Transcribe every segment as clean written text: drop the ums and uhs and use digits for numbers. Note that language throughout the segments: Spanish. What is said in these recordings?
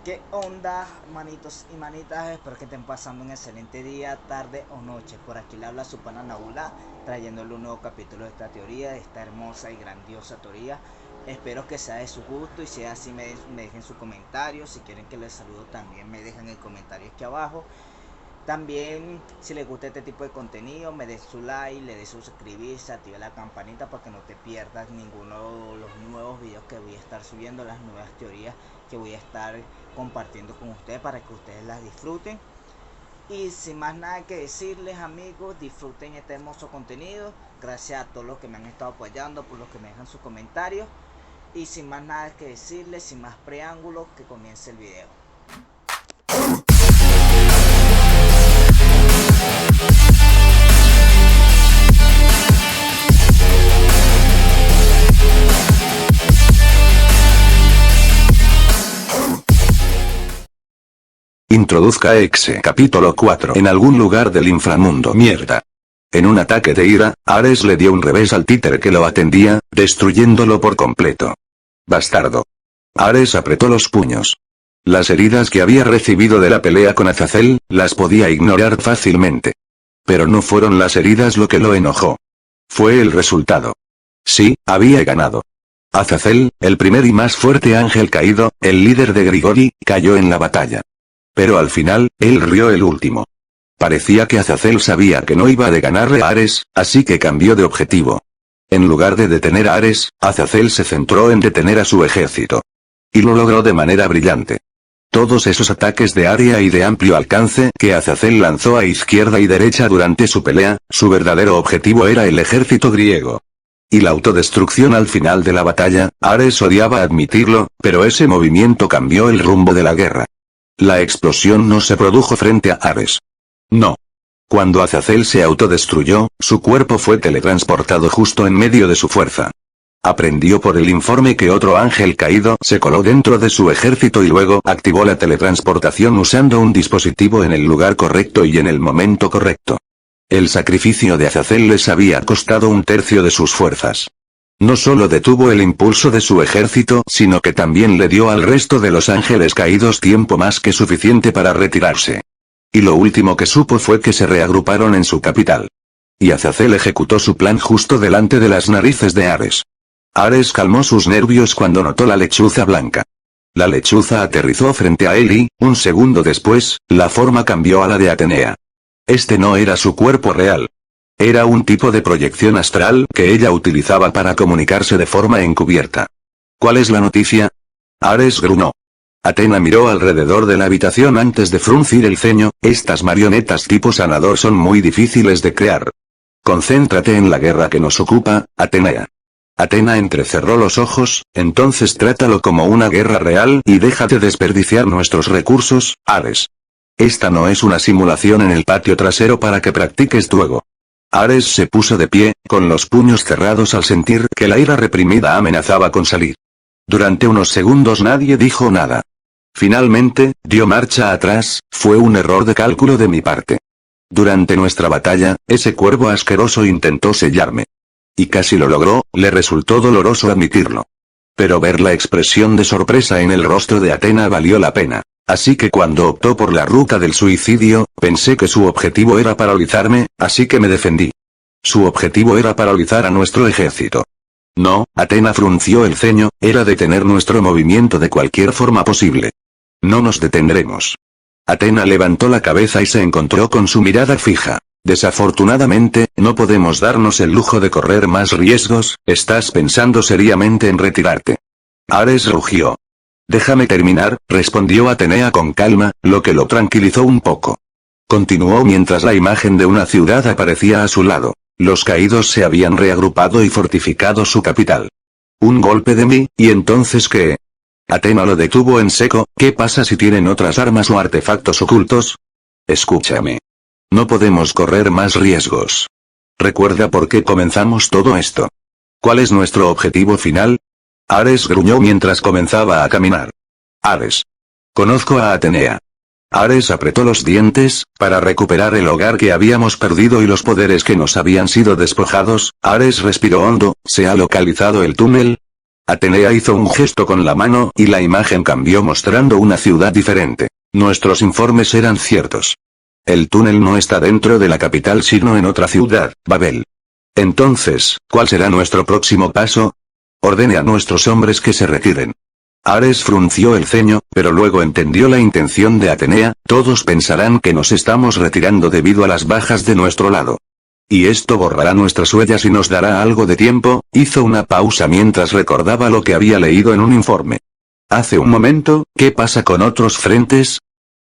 ¿Qué onda, manitos y manitas? Espero que estén pasando un excelente día, tarde o noche. Por aquí le habla su pana Naula, trayéndole un nuevo capítulo de esta teoría, de esta hermosa y grandiosa teoría. Espero que sea de su gusto y si es así me dejen su comentario. Si quieren que les saludo también me dejan el comentario aquí abajo. También, si les gusta este tipo de contenido, me des su like, le des su suscribirse, active la campanita para que no te pierdas ninguno de los nuevos videos que voy a estar subiendo, las nuevas teorías que voy a estar compartiendo con ustedes para que ustedes las disfruten. Y sin más nada que decirles, amigos, disfruten este hermoso contenido. Gracias a todos los que me han estado apoyando, por los que me dejan sus comentarios. Y sin más nada que decirles, sin más preámbulos, que comience el video. Introduzca Exe capítulo 4 en algún lugar del inframundo. Mierda. En un ataque de ira, Ares le dio un revés al títere que lo atendía, destruyéndolo por completo. Bastardo. Ares apretó los puños. Las heridas que había recibido de la pelea con Azazel, las podía ignorar fácilmente. Pero no fueron las heridas lo que lo enojó. Fue el resultado. Sí, había ganado. Azazel, el primer y más fuerte ángel caído, el líder de Grigori, cayó en la batalla. Pero al final, él rió el último. Parecía que Azazel sabía que no iba a ganarle a Ares, así que cambió de objetivo. En lugar de detener a Ares, Azazel se centró en detener a su ejército. Y lo logró de manera brillante. Todos esos ataques de área y de amplio alcance que Azazel lanzó a izquierda y derecha durante su pelea, su verdadero objetivo era el ejército griego. Y la autodestrucción al final de la batalla, Ares odiaba admitirlo, pero ese movimiento cambió el rumbo de la guerra. La explosión no se produjo frente a Ares. No. Cuando Azazel se autodestruyó, su cuerpo fue teletransportado justo en medio de su fuerza. Aprendió por el informe que otro ángel caído se coló dentro de su ejército y luego activó la teletransportación usando un dispositivo en el lugar correcto y en el momento correcto. El sacrificio de Azazel les había costado un tercio de sus fuerzas. No solo detuvo el impulso de su ejército, sino que también le dio al resto de los ángeles caídos tiempo más que suficiente para retirarse. Y lo último que supo fue que se reagruparon en su capital. Y Azazel ejecutó su plan justo delante de las narices de Ares. Ares calmó sus nervios cuando notó la lechuza blanca. La lechuza aterrizó frente a él y, un segundo después, la forma cambió a la de Atenea. Este no era su cuerpo real. Era un tipo de proyección astral que ella utilizaba para comunicarse de forma encubierta. ¿Cuál es la noticia? Ares gruñó. Atena miró alrededor de la habitación antes de fruncir el ceño. Estas marionetas tipo sanador son muy difíciles de crear. Concéntrate en la guerra que nos ocupa, Atenea. Atena entrecerró los ojos, entonces trátalo como una guerra real y deja de desperdiciar nuestros recursos, Ares. Esta no es una simulación en el patio trasero para que practiques tu ego. Ares se puso de pie, con los puños cerrados al sentir que la ira reprimida amenazaba con salir. Durante unos segundos nadie dijo nada. Finalmente, dio marcha atrás, fue un error de cálculo de mi parte. Durante nuestra batalla, ese cuervo asqueroso intentó sellarme. Y casi lo logró, le resultó doloroso admitirlo. Pero ver la expresión de sorpresa en el rostro de Atena valió la pena. Así que cuando optó por la ruta del suicidio, pensé que su objetivo era paralizarme, así que me defendí. Su objetivo era paralizar a nuestro ejército. No, Atena frunció el ceño, era detener nuestro movimiento de cualquier forma posible. No nos detendremos. Atena levantó la cabeza y se encontró con su mirada fija. Desafortunadamente, no podemos darnos el lujo de correr más riesgos, ¿estás pensando seriamente en retirarte? Ares rugió. Déjame terminar, respondió Atenea con calma, lo que lo tranquilizó un poco. Continuó mientras la imagen de una ciudad aparecía a su lado. Los caídos se habían reagrupado y fortificado su capital. Un golpe de mí, ¿y entonces qué? Atena lo detuvo en seco, ¿qué pasa si tienen otras armas o artefactos ocultos? Escúchame. No podemos correr más riesgos. ¿Recuerda por qué comenzamos todo esto? ¿Cuál es nuestro objetivo final? Ares gruñó mientras comenzaba a caminar. Ares. Conozco a Atenea. Ares apretó los dientes, para recuperar el hogar que habíamos perdido y los poderes que nos habían sido despojados. Ares respiró hondo, ¿se ha localizado el túnel? Atenea hizo un gesto con la mano y la imagen cambió mostrando una ciudad diferente. Nuestros informes eran ciertos. El túnel no está dentro de la capital sino en otra ciudad, Babel. Entonces, ¿cuál será nuestro próximo paso? Ordene a nuestros hombres que se retiren. Ares frunció el ceño, pero luego entendió la intención de Atenea, todos pensarán que nos estamos retirando debido a las bajas de nuestro lado. Y esto borrará nuestras huellas y nos dará algo de tiempo. Hizo una pausa mientras recordaba lo que había leído en un informe. Hace un momento, ¿qué pasa con otros frentes?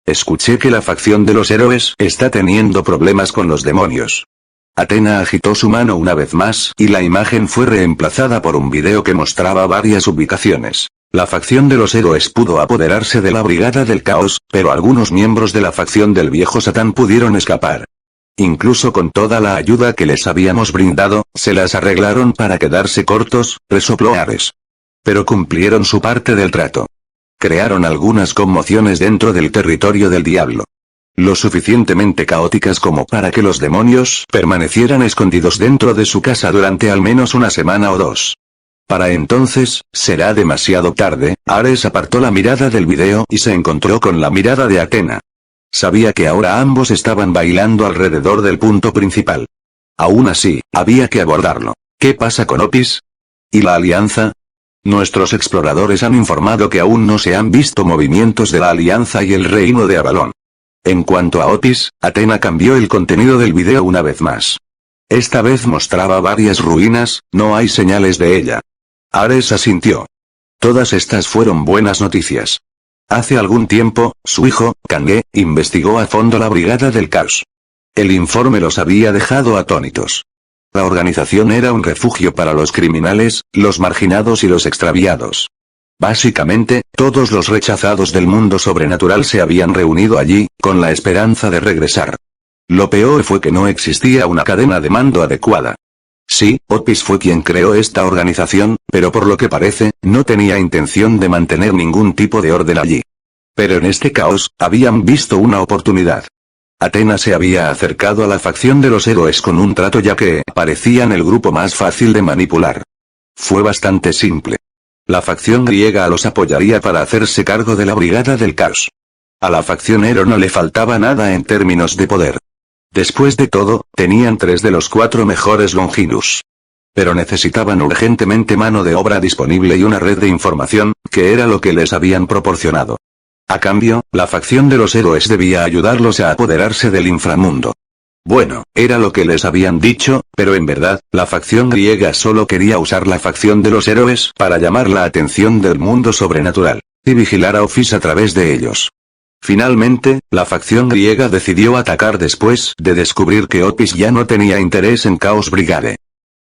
Escuché que la facción de los héroes está teniendo problemas con los demonios. Atena agitó su mano una vez más y la imagen fue reemplazada por un video que mostraba varias ubicaciones. La facción de los héroes pudo apoderarse de la Brigada del Caos, pero algunos miembros de la facción del viejo Satán pudieron escapar. Incluso con toda la ayuda que les habíamos brindado, se las arreglaron para quedarse cortos, resopló Ares. Pero cumplieron su parte del trato. Crearon algunas conmociones dentro del territorio del diablo. Lo suficientemente caóticas como para que los demonios permanecieran escondidos dentro de su casa durante al menos una semana o dos. Para entonces, será demasiado tarde. Ares apartó la mirada del video y se encontró con la mirada de Atena. Sabía que ahora ambos estaban bailando alrededor del punto principal. Aún así, había que abordarlo. ¿Qué pasa con Opis? ¿Y la Alianza? Nuestros exploradores han informado que aún no se han visto movimientos de la Alianza y el reino de Avalon. En cuanto a Opis, Atena cambió el contenido del video una vez más. Esta vez mostraba varias ruinas, no hay señales de ella. Ares asintió. Todas estas fueron buenas noticias. Hace algún tiempo, su hijo, Kange, investigó a fondo la Brigada del Caos. El informe los había dejado atónitos. La organización era un refugio para los criminales, los marginados y los extraviados. Básicamente, todos los rechazados del mundo sobrenatural se habían reunido allí, con la esperanza de regresar. Lo peor fue que no existía una cadena de mando adecuada. Sí, Opis fue quien creó esta organización, pero por lo que parece, no tenía intención de mantener ningún tipo de orden allí. Pero en este caos, habían visto una oportunidad. Atena se había acercado a la facción de los héroes con un trato ya que parecían el grupo más fácil de manipular. Fue bastante simple. La facción griega los apoyaría para hacerse cargo de la Brigada del Caos. A la facción Hero no le faltaba nada en términos de poder. Después de todo, tenían 3 de los 4 mejores Longinus. Pero necesitaban urgentemente mano de obra disponible y una red de información, que era lo que les habían proporcionado. A cambio, la facción de los héroes debía ayudarlos a apoderarse del inframundo. Bueno, era lo que les habían dicho, pero en verdad, la facción griega solo quería usar la facción de los héroes para llamar la atención del mundo sobrenatural, y vigilar a Opis a través de ellos. Finalmente, la facción griega decidió atacar después de descubrir que Opis ya no tenía interés en Chaos Brigade.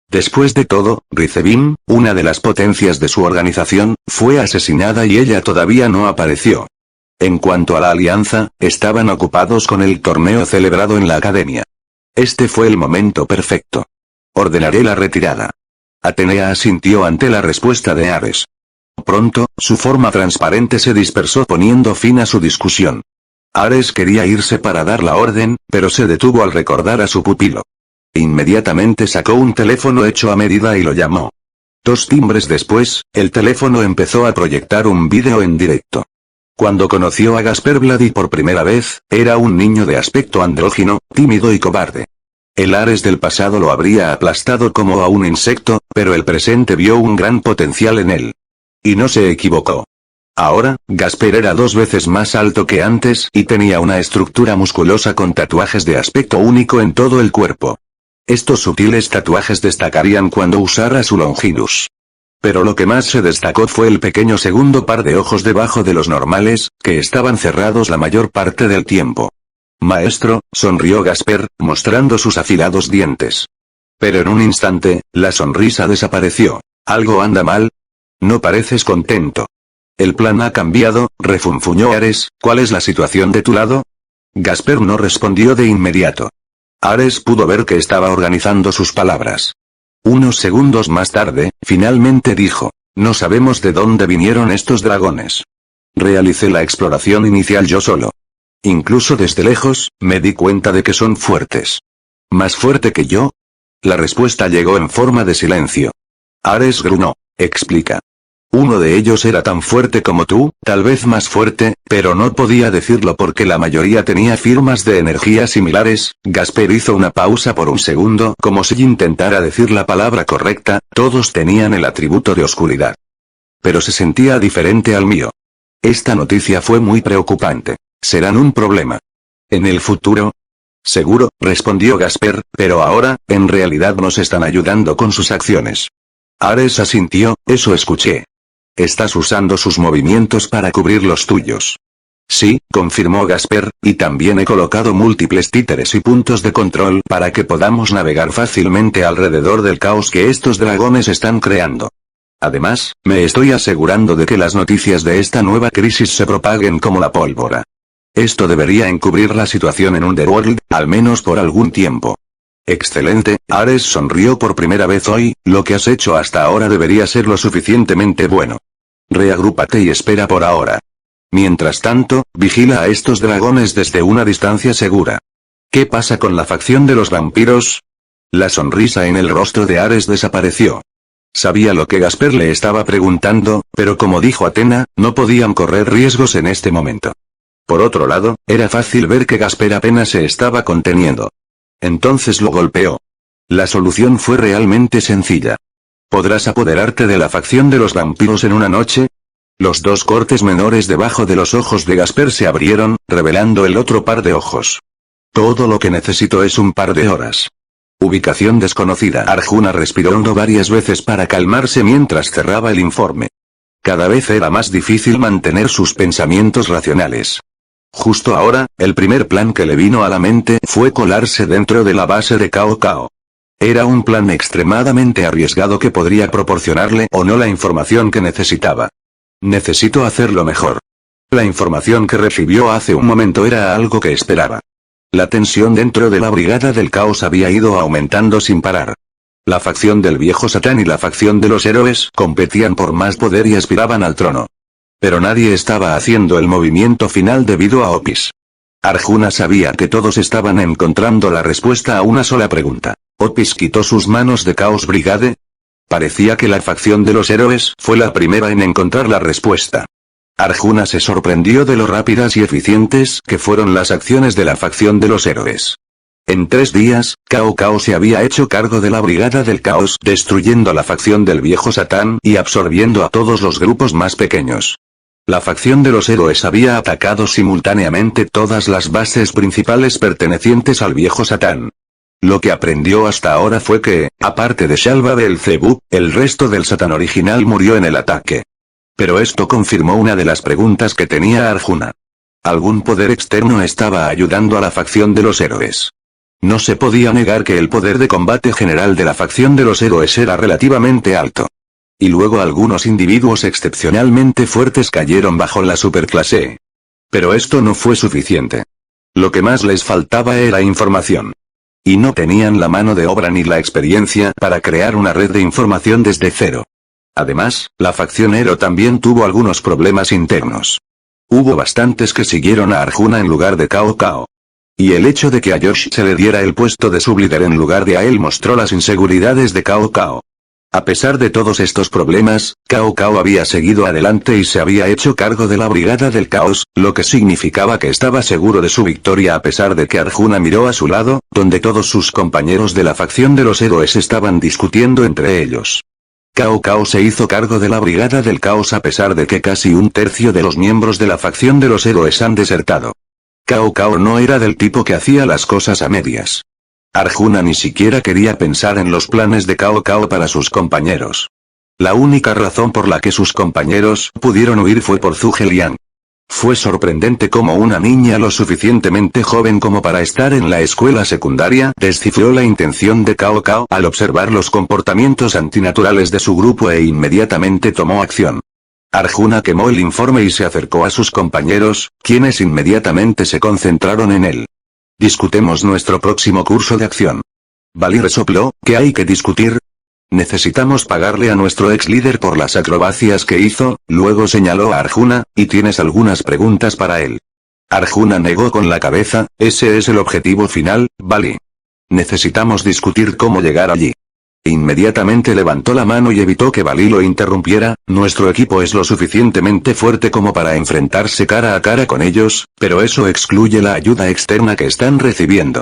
Después de todo, Rizebim, una de las potencias de su organización, fue asesinada y ella todavía no apareció. En cuanto a la alianza, estaban ocupados con el torneo celebrado en la academia. Este fue el momento perfecto. Ordenaré la retirada. Atenea asintió ante la respuesta de Ares. Pronto, su forma transparente se dispersó poniendo fin a su discusión. Ares quería irse para dar la orden, pero se detuvo al recordar a su pupilo. Inmediatamente sacó un teléfono hecho a medida y lo llamó. 2 timbres después, el teléfono empezó a proyectar un vídeo en directo. Cuando conoció a Gasper Vladi por primera vez, era un niño de aspecto andrógino, tímido y cobarde. El Ares del pasado lo habría aplastado como a un insecto, pero el presente vio un gran potencial en él. Y no se equivocó. Ahora, Gasper era 2 veces más alto que antes y tenía una estructura musculosa con tatuajes de aspecto único en todo el cuerpo. Estos sutiles tatuajes destacarían cuando usara su Longinus. Pero lo que más se destacó fue el pequeño segundo par de ojos debajo de los normales, que estaban cerrados la mayor parte del tiempo. Maestro, sonrió Gasper, mostrando sus afilados dientes. Pero en un instante, la sonrisa desapareció. ¿Algo anda mal? No pareces contento. El plan ha cambiado, refunfuñó Ares. ¿Cuál es la situación de tu lado? Gasper no respondió de inmediato. Ares pudo ver que estaba organizando sus palabras. Unos segundos más tarde, finalmente dijo, no sabemos de dónde vinieron estos dragones. Realicé la exploración inicial yo solo. Incluso desde lejos, me di cuenta de que son fuertes. ¿Más fuerte que yo? La respuesta llegó en forma de silencio. Ares gruñó. Explica. Uno de ellos era tan fuerte como tú, tal vez más fuerte, pero no podía decirlo porque la mayoría tenía firmas de energía similares. Gasper hizo una pausa por un segundo como si intentara decir la palabra correcta, todos tenían el atributo de oscuridad. Pero se sentía diferente al mío. Esta noticia fue muy preocupante. ¿Serán un problema en el futuro? Seguro, respondió Gasper, pero ahora, en realidad nos están ayudando con sus acciones. Ares asintió, eso escuché. Estás usando sus movimientos para cubrir los tuyos. Sí, confirmó Gasper, y también he colocado múltiples títeres y puntos de control para que podamos navegar fácilmente alrededor del caos que estos dragones están creando. Además, me estoy asegurando de que las noticias de esta nueva crisis se propaguen como la pólvora. Esto debería encubrir la situación en Underworld, al menos por algún tiempo. Excelente, Ares sonrió por primera vez hoy, lo que has hecho hasta ahora debería ser lo suficientemente bueno. Reagrúpate y espera por ahora. Mientras tanto, vigila a estos dragones desde una distancia segura. ¿Qué pasa con la facción de los vampiros? La sonrisa en el rostro de Ares desapareció. Sabía lo que Gasper le estaba preguntando, pero como dijo Athena, no podían correr riesgos en este momento. Por otro lado, era fácil ver que Gasper apenas se estaba conteniendo. Entonces lo golpeó. La solución fue realmente sencilla. ¿Podrás apoderarte de la facción de los vampiros en una noche? Los dos cortes menores debajo de los ojos de Gasper se abrieron, revelando el otro par de ojos. Todo lo que necesito es un par de horas. Ubicación desconocida. Arjuna respiró hondo varias veces para calmarse mientras cerraba el informe. Cada vez era más difícil mantener sus pensamientos racionales. Justo ahora, el primer plan que le vino a la mente fue colarse dentro de la base de Cao Cao. Era un plan extremadamente arriesgado que podría proporcionarle o no la información que necesitaba. Necesito hacerlo mejor. La información que recibió hace un momento era algo que esperaba. La tensión dentro de la Brigada del Caos había ido aumentando sin parar. La facción del viejo Satán y la facción de los héroes competían por más poder y aspiraban al trono. Pero nadie estaba haciendo el movimiento final debido a Opis. Arjuna sabía que todos estaban encontrando la respuesta a una sola pregunta. ¿Opis quitó sus manos de Chaos Brigade? Parecía que la facción de los héroes fue la primera en encontrar la respuesta. Arjuna se sorprendió de lo rápidas y eficientes que fueron las acciones de la facción de los héroes. En 3 días, Cao Cao se había hecho cargo de la Brigada del Caos, destruyendo la facción del viejo Satán y absorbiendo a todos los grupos más pequeños. La facción de los héroes había atacado simultáneamente todas las bases principales pertenecientes al viejo Satán. Lo que aprendió hasta ahora fue que, aparte de Shalva Beelzebub, el resto del Satán original murió en el ataque. Pero esto confirmó una de las preguntas que tenía Arjuna. Algún poder externo estaba ayudando a la facción de los héroes. No se podía negar que el poder de combate general de la facción de los héroes era relativamente alto. Y luego algunos individuos excepcionalmente fuertes cayeron bajo la superclase. Pero esto no fue suficiente. Lo que más les faltaba era información. Y no tenían la mano de obra ni la experiencia para crear una red de información desde cero. Además, la facción Hero también tuvo algunos problemas internos. Hubo bastantes que siguieron a Arjuna en lugar de Cao Cao. Y el hecho de que a Josh se le diera el puesto de sublíder en lugar de a él mostró las inseguridades de Cao Cao. A pesar de todos estos problemas, Cao Cao había seguido adelante y se había hecho cargo de la Brigada del Caos, lo que significaba que estaba seguro de su victoria a pesar de que Arjuna miró a su lado, donde todos sus compañeros de la facción de los héroes estaban discutiendo entre ellos. Cao Cao se hizo cargo de la Brigada del Caos a pesar de que casi un tercio de los miembros de la facción de los héroes han desertado. Cao Cao no era del tipo que hacía las cosas a medias. Arjuna ni siquiera quería pensar en los planes de Cao Cao para sus compañeros. La única razón por la que sus compañeros pudieron huir fue por Zhuge Liang. Fue sorprendente cómo una niña lo suficientemente joven como para estar en la escuela secundaria descifró la intención de Cao Cao al observar los comportamientos antinaturales de su grupo e inmediatamente tomó acción. Arjuna quemó el informe y se acercó a sus compañeros, quienes inmediatamente se concentraron en él. Discutemos nuestro próximo curso de acción. Bali resopló, ¿qué hay que discutir? Necesitamos pagarle a nuestro ex líder por las acrobacias que hizo, luego señaló a Arjuna, y tienes algunas preguntas para él. Arjuna negó con la cabeza, ese es el objetivo final, Bali. Necesitamos discutir cómo llegar allí. Inmediatamente levantó la mano y evitó que Balí lo interrumpiera. Nuestro equipo es lo suficientemente fuerte como para enfrentarse cara a cara con ellos, pero eso excluye la ayuda externa que están recibiendo.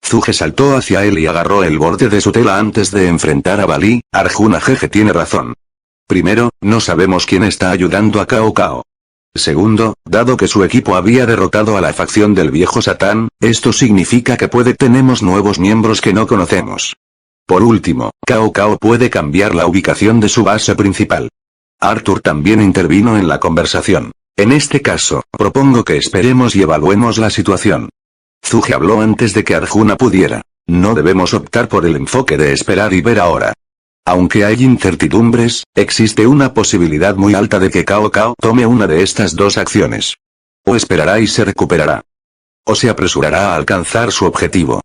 Zuge saltó hacia él y agarró el borde de su tela antes de enfrentar a Balí. Arjuna jeje tiene razón. Primero, no sabemos quién está ayudando a Cao Cao. Segundo, dado que su equipo había derrotado a la facción del viejo Satán, esto significa que tenemos nuevos miembros que no conocemos. Por último, Cao Cao puede cambiar la ubicación de su base principal. Arthur también intervino en la conversación. En este caso, propongo que esperemos y evaluemos la situación. Zuge habló antes de que Arjuna pudiera. No debemos optar por el enfoque de esperar y ver ahora. Aunque hay incertidumbres, existe una posibilidad muy alta de que Cao Cao tome una de estas dos acciones. O esperará y se recuperará. O se apresurará a alcanzar su objetivo.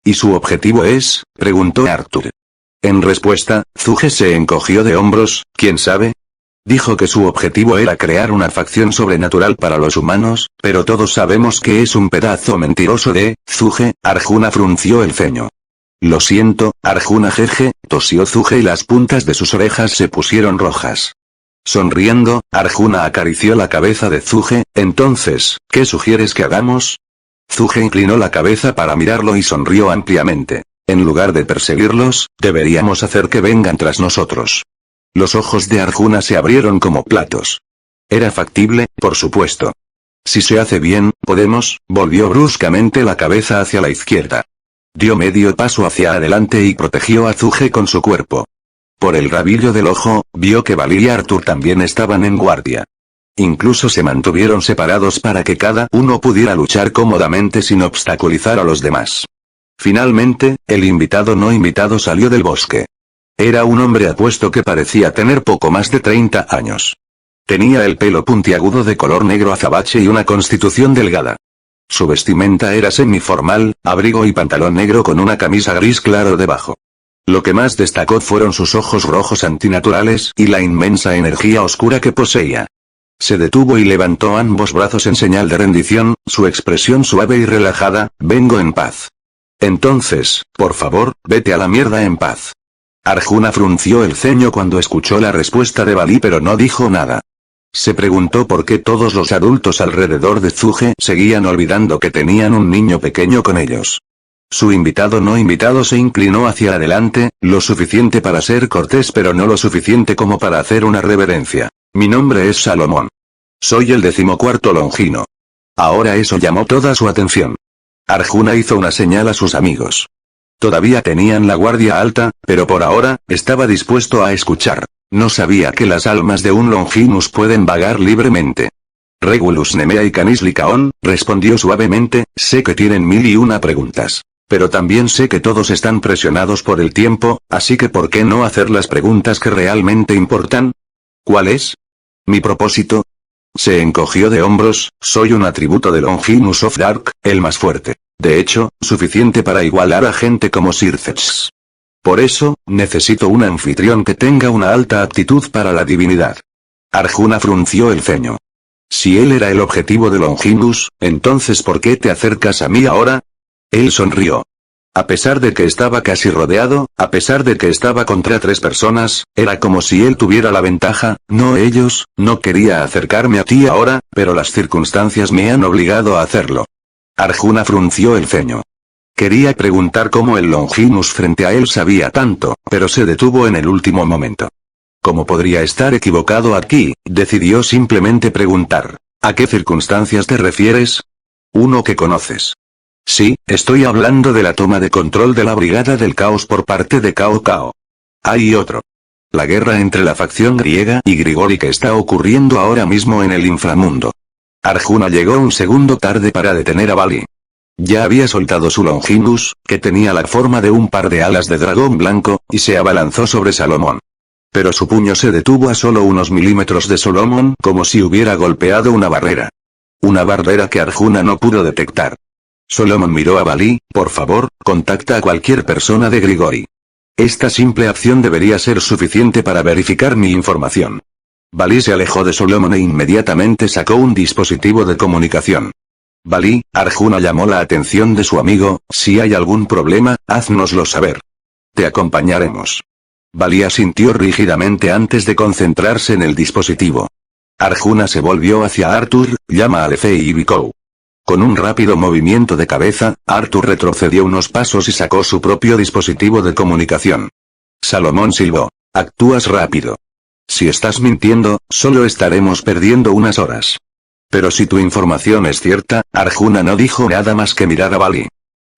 ¿Y su objetivo es?, preguntó Arthur. En respuesta, Zuge se encogió de hombros. ¿Quién sabe? Dijo que su objetivo era crear una facción sobrenatural para los humanos, pero todos sabemos que es un pedazo mentiroso de Zuge. Arjuna frunció el ceño. Lo siento, Arjuna jeje, tosió Zuge y las puntas de sus orejas se pusieron rojas. Sonriendo, Arjuna acarició la cabeza de Zuge. Entonces, ¿qué sugieres que hagamos? Zuge inclinó la cabeza para mirarlo y sonrió ampliamente. En lugar de perseguirlos, deberíamos hacer que vengan tras nosotros. Los ojos de Arjuna se abrieron como platos. Era factible, por supuesto. Si se hace bien, podemos. Volvió bruscamente la cabeza hacia la izquierda. Dio medio paso hacia adelante y protegió a Zuge con su cuerpo. Por el rabillo del ojo, vio que Balí y Arthur también estaban en guardia. Incluso se mantuvieron separados para que cada uno pudiera luchar cómodamente sin obstaculizar a los demás. Finalmente, el invitado no invitado salió del bosque. Era un hombre apuesto que parecía tener poco más de 30 años. Tenía el pelo puntiagudo de color negro azabache y una constitución delgada. Su vestimenta era semiformal, abrigo y pantalón negro con una camisa gris claro debajo. Lo que más destacó fueron sus ojos rojos antinaturales y la inmensa energía oscura que poseía. Se detuvo y levantó ambos brazos en señal de rendición, su expresión suave y relajada. Vengo en paz. Entonces, por favor, vete a la mierda en paz. Arjuna frunció el ceño cuando escuchó la respuesta de Balí pero no dijo nada. Se preguntó por qué todos los adultos alrededor de Zuge seguían olvidando que tenían un niño pequeño con ellos. Su invitado no invitado se inclinó hacia adelante, lo suficiente para ser cortés pero no lo suficiente como para hacer una reverencia. Mi nombre es Salomón. Soy el 14º Longino. Ahora eso llamó toda su atención. Arjuna hizo una señal a sus amigos. Todavía tenían la guardia alta, pero por ahora, estaba dispuesto a escuchar. No sabía que las almas de un Longinus pueden vagar libremente. Regulus Nemea y Canis Licaón, respondió suavemente, sé que tienen 1001 preguntas. Pero también sé que todos están presionados por el tiempo, así que ¿por qué no hacer las preguntas que realmente importan? ¿Cuál es mi propósito? Se encogió de hombros. Soy un atributo de Longinus of Dark, el más fuerte. De hecho, suficiente para igualar a gente como Circex. Por eso, necesito un anfitrión que tenga una alta aptitud para la divinidad. Arjuna frunció el ceño. Si él era el objetivo de Longinus, entonces ¿por qué te acercas a mí ahora? Él sonrió. A pesar de que estaba casi rodeado, a pesar de que estaba contra 3 personas, era como si él tuviera la ventaja, no ellos. No quería acercarme a ti ahora, pero las circunstancias me han obligado a hacerlo. Arjuna frunció el ceño. Quería preguntar cómo el Longinus frente a él sabía tanto, pero se detuvo en el último momento. ¿Cómo podría estar equivocado aquí? Decidió simplemente preguntar. ¿A qué circunstancias te refieres? Uno que conoces. Sí, estoy hablando de la toma de control de la Brigada del Caos por parte de Cao Cao. Hay otro. La guerra entre la facción griega y Grigori que está ocurriendo ahora mismo en el inframundo. Arjuna llegó un segundo tarde para detener a Balí. Ya había soltado su Longinus, que tenía la forma de un par de alas de dragón blanco, y se abalanzó sobre Salomón. Pero su puño se detuvo a solo unos milímetros de Salomón, como si hubiera golpeado una barrera. Una barrera que Arjuna no pudo detectar. Salomón miró a Balí. Por favor, contacta a cualquier persona de Grigori. Esta simple acción debería ser suficiente para verificar mi información. Balí se alejó de Salomón e inmediatamente sacó un dispositivo de comunicación. Balí, Arjuna llamó la atención de su amigo. Si hay algún problema, háznoslo saber. Te acompañaremos. Bali asintió rígidamente antes de concentrarse en el dispositivo. Arjuna se volvió hacia Arthur, llama a Lefei y Vikou. Con un rápido movimiento de cabeza, Arthur retrocedió unos pasos y sacó su propio dispositivo de comunicación. Salomón silbó. Actúas rápido. Si estás mintiendo, solo estaremos perdiendo unas horas. Pero si tu información es cierta, Arjuna no dijo nada más que mirar a Bali.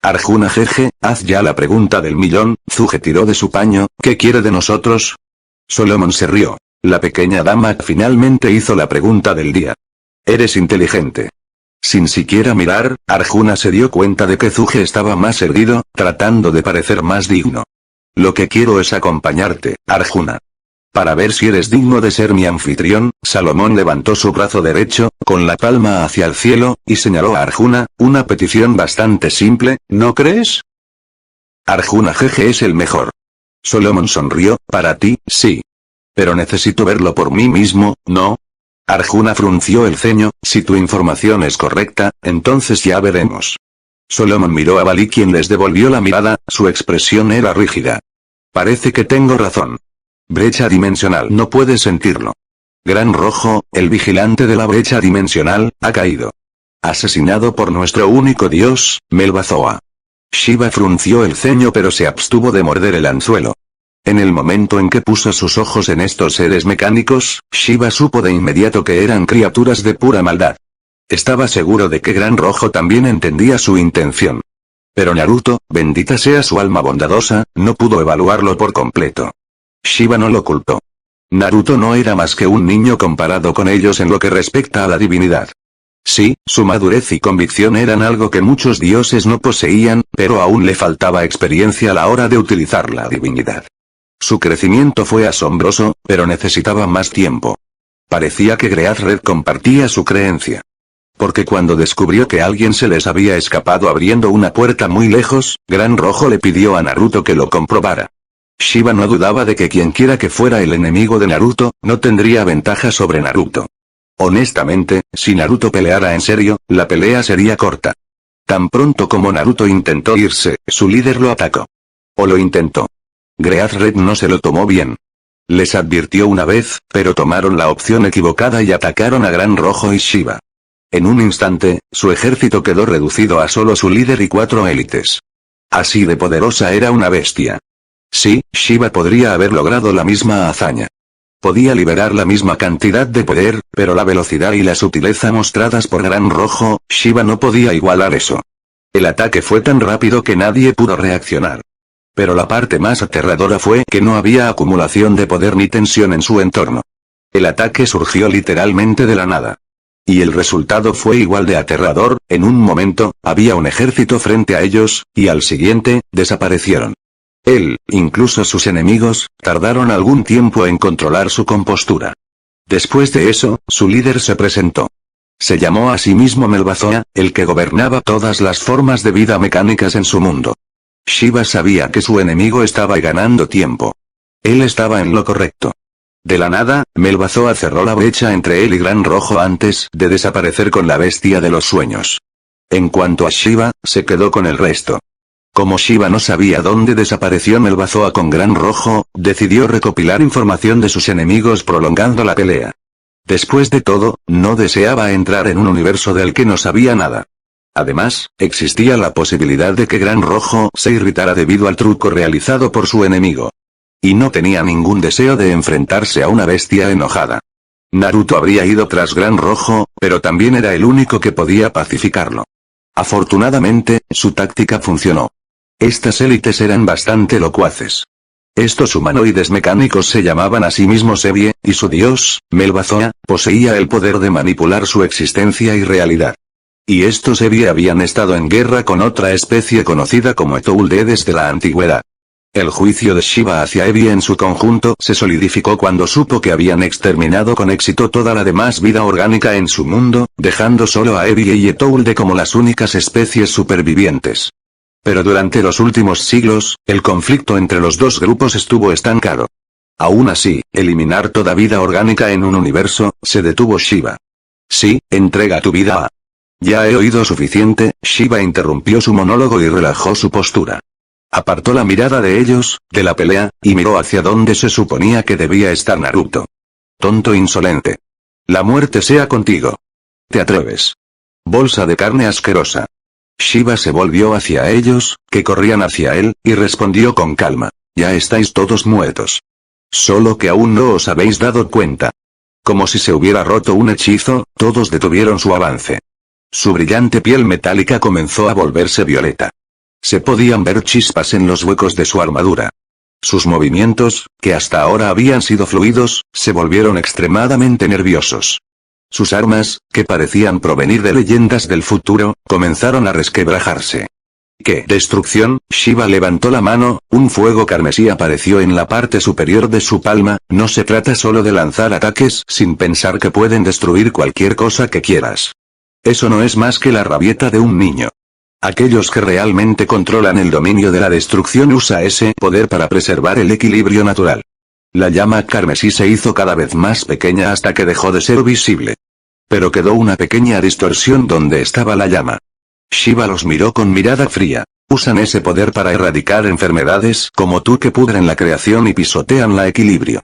Arjuna jeje, haz ya la pregunta del millón, Zuge tiró de su paño, ¿qué quiere de nosotros? Solomon se rió. La pequeña dama finalmente hizo la pregunta del día. Eres inteligente. Sin siquiera mirar, Arjuna se dio cuenta de que Zuge estaba más erguido, tratando de parecer más digno. Lo que quiero es acompañarte, Arjuna. Para ver si eres digno de ser mi anfitrión, Salomón levantó su brazo derecho, con la palma hacia el cielo, y señaló a Arjuna, una petición bastante simple, ¿no crees? Arjuna jeje es el mejor. Solomon sonrió, para ti, sí. Pero necesito verlo por mí mismo, ¿no? Arjuna frunció el ceño, si tu información es correcta, entonces ya veremos. Solomon miró a Bali quien les devolvió la mirada, su expresión era rígida. Parece que tengo razón. Brecha dimensional no puede sentirlo. Gran Rojo, el vigilante de la brecha dimensional, ha caído. Asesinado por nuestro único dios, Melbazoa. Shiva frunció el ceño pero se abstuvo de morder el anzuelo. En el momento en que puso sus ojos en estos seres mecánicos, Shiva supo de inmediato que eran criaturas de pura maldad. Estaba seguro de que Gran Rojo también entendía su intención. Pero Naruto, bendita sea su alma bondadosa, no pudo evaluarlo por completo. Shiva no lo culpó. Naruto no era más que un niño comparado con ellos en lo que respecta a la divinidad. Sí, su madurez y convicción eran algo que muchos dioses no poseían, pero aún le faltaba experiencia a la hora de utilizar la divinidad. Su crecimiento fue asombroso, pero necesitaba más tiempo. Parecía que Greatred compartía su creencia. Porque cuando descubrió que alguien se les había escapado abriendo una puerta muy lejos, Gran Rojo le pidió a Naruto que lo comprobara. Shiva no dudaba de que quienquiera que fuera el enemigo de Naruto, no tendría ventaja sobre Naruto. Honestamente, si Naruto peleara en serio, la pelea sería corta. Tan pronto como Naruto intentó irse, su líder lo atacó. O lo intentó. Greatred no se lo tomó bien. Les advirtió una vez, pero tomaron la opción equivocada y atacaron a Gran Rojo y Shiva. En un instante, su ejército quedó reducido a solo su líder y 4 élites. Así de poderosa era una bestia. Sí, Shiva podría haber logrado la misma hazaña. Podía liberar la misma cantidad de poder, pero la velocidad y la sutileza mostradas por Gran Rojo, Shiva no podía igualar eso. El ataque fue tan rápido que nadie pudo reaccionar. Pero la parte más aterradora fue que no había acumulación de poder ni tensión en su entorno. El ataque surgió literalmente de la nada. Y el resultado fue igual de aterrador, en un momento, había un ejército frente a ellos, y al siguiente, desaparecieron. Él, incluso sus enemigos, tardaron algún tiempo en controlar su compostura. Después de eso, su líder se presentó. Se llamó a sí mismo Melbazoa, el que gobernaba todas las formas de vida mecánicas en su mundo. Shiva sabía que su enemigo estaba ganando tiempo. Él estaba en lo correcto. De la nada, Melbazoa cerró la brecha entre él y Gran Rojo antes de desaparecer con la bestia de los sueños. En cuanto a Shiva, se quedó con el resto. Como Shiva no sabía dónde desapareció Melbazoa con Gran Rojo, decidió recopilar información de sus enemigos prolongando la pelea. Después de todo, no deseaba entrar en un universo del que no sabía nada. Además, existía la posibilidad de que Gran Rojo se irritara debido al truco realizado por su enemigo. Y no tenía ningún deseo de enfrentarse a una bestia enojada. Naruto habría ido tras Gran Rojo, pero también era el único que podía pacificarlo. Afortunadamente, su táctica funcionó. Estas élites eran bastante locuaces. Estos humanoides mecánicos se llamaban a sí mismos Evie, y su dios, Melbazoa, poseía el poder de manipular su existencia y realidad. Y estos Evie habían estado en guerra con otra especie conocida como Etoulde desde la antigüedad. El juicio de Shiva hacia Evie en su conjunto se solidificó cuando supo que habían exterminado con éxito toda la demás vida orgánica en su mundo, dejando solo a Evie y Etoulde como las únicas especies supervivientes. Pero durante los últimos siglos, el conflicto entre los dos grupos estuvo estancado. Aún así, eliminar toda vida orgánica en un universo, se detuvo Shiva. Sí, entrega tu vida a... Ya he oído suficiente, Shiva interrumpió su monólogo y relajó su postura. Apartó la mirada de ellos, de la pelea, y miró hacia donde se suponía que debía estar Naruto. Tonto insolente. La muerte sea contigo. ¿Te atreves? Bolsa de carne asquerosa. Shiba se volvió hacia ellos, que corrían hacia él, y respondió con calma. Ya estáis todos muertos. Solo que aún no os habéis dado cuenta. Como si se hubiera roto un hechizo, todos detuvieron su avance. Su brillante piel metálica comenzó a volverse violeta. Se podían ver chispas en los huecos de su armadura. Sus movimientos, que hasta ahora habían sido fluidos, se volvieron extremadamente nerviosos. Sus armas, que parecían provenir de leyendas del futuro, comenzaron a resquebrajarse. ¡Qué destrucción! Shiba levantó la mano, un fuego carmesí apareció en la parte superior de su palma. No se trata solo de lanzar ataques sin pensar que pueden destruir cualquier cosa que quieras. Eso no es más que la rabieta de un niño. Aquellos que realmente controlan el dominio de la destrucción usa ese poder para preservar el equilibrio natural. La llama carmesí se hizo cada vez más pequeña hasta que dejó de ser visible. Pero quedó una pequeña distorsión donde estaba la llama. Shiba los miró con mirada fría. Usan ese poder para erradicar enfermedades como tú que pudren la creación y pisotean la equilibrio.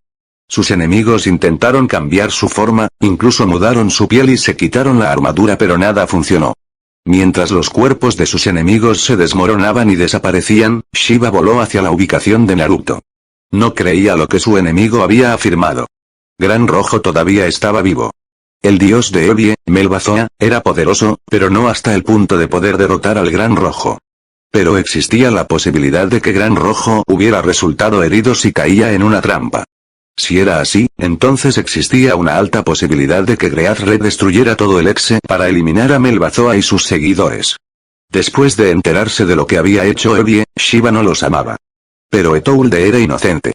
Sus enemigos intentaron cambiar su forma, incluso mudaron su piel y se quitaron la armadura, pero nada funcionó. Mientras los cuerpos de sus enemigos se desmoronaban y desaparecían, Shiba voló hacia la ubicación de Naruto. No creía lo que su enemigo había afirmado. Gran Rojo todavía estaba vivo. El dios de Ebie, Melbazoa, era poderoso, pero no hasta el punto de poder derrotar al Gran Rojo. Pero existía la posibilidad de que Gran Rojo hubiera resultado herido si caía en una trampa. Si era así, entonces existía una alta posibilidad de que Great Red destruyera todo el Exe para eliminar a Melbazoa y sus seguidores. Después de enterarse de lo que había hecho Ebie, Shiba no los amaba. Pero Etoulde era inocente.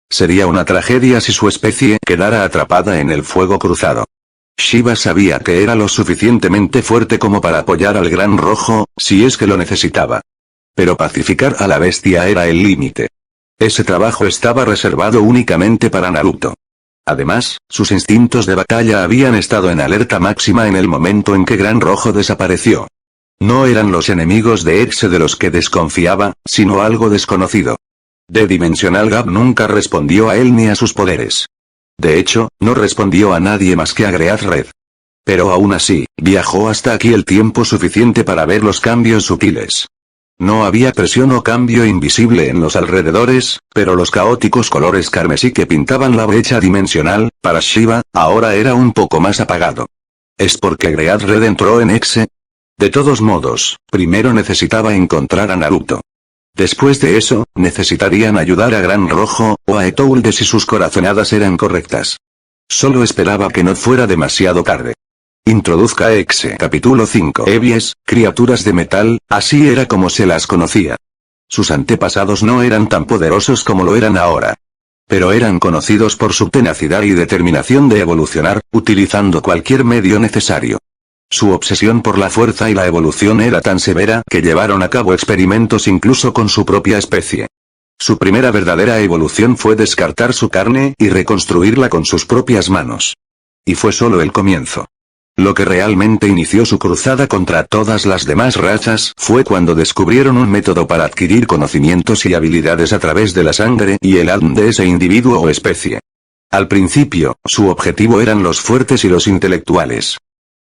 Sería una tragedia si su especie quedara atrapada en el fuego cruzado. Shiba sabía que era lo suficientemente fuerte como para apoyar al Gran Rojo, si es que lo necesitaba. Pero pacificar a la bestia era el límite. Ese trabajo estaba reservado únicamente para Naruto. Además, sus instintos de batalla habían estado en alerta máxima en el momento en que Gran Rojo desapareció. No eran los enemigos de Exe de los que desconfiaba, sino algo desconocido. The Dimensional Gap nunca respondió a él ni a sus poderes. De hecho, no respondió a nadie más que a Great Red. Pero aún así, viajó hasta aquí el tiempo suficiente para ver los cambios sutiles. No había presión o cambio invisible en los alrededores, pero los caóticos colores carmesí que pintaban la brecha dimensional, para Shiba, ahora era un poco más apagado. ¿Es porque Great Red entró en Exe? De todos modos, primero necesitaba encontrar a Naruto. Después de eso, necesitarían ayudar a Gran Rojo, o a Etoulde si sus corazonadas eran correctas. Solo esperaba que no fuera demasiado tarde. Introduzca Exe. Capítulo 5. Ebies, criaturas de metal, así era como se las conocía. Sus antepasados no eran tan poderosos como lo eran ahora. Pero eran conocidos por su tenacidad y determinación de evolucionar, utilizando cualquier medio necesario. Su obsesión por la fuerza y la evolución era tan severa que llevaron a cabo experimentos incluso con su propia especie. Su primera verdadera evolución fue descartar su carne y reconstruirla con sus propias manos. Y fue solo el comienzo. Lo que realmente inició su cruzada contra todas las demás razas fue cuando descubrieron un método para adquirir conocimientos y habilidades a través de la sangre y el ADN de ese individuo o especie. Al principio, su objetivo eran los fuertes y los intelectuales.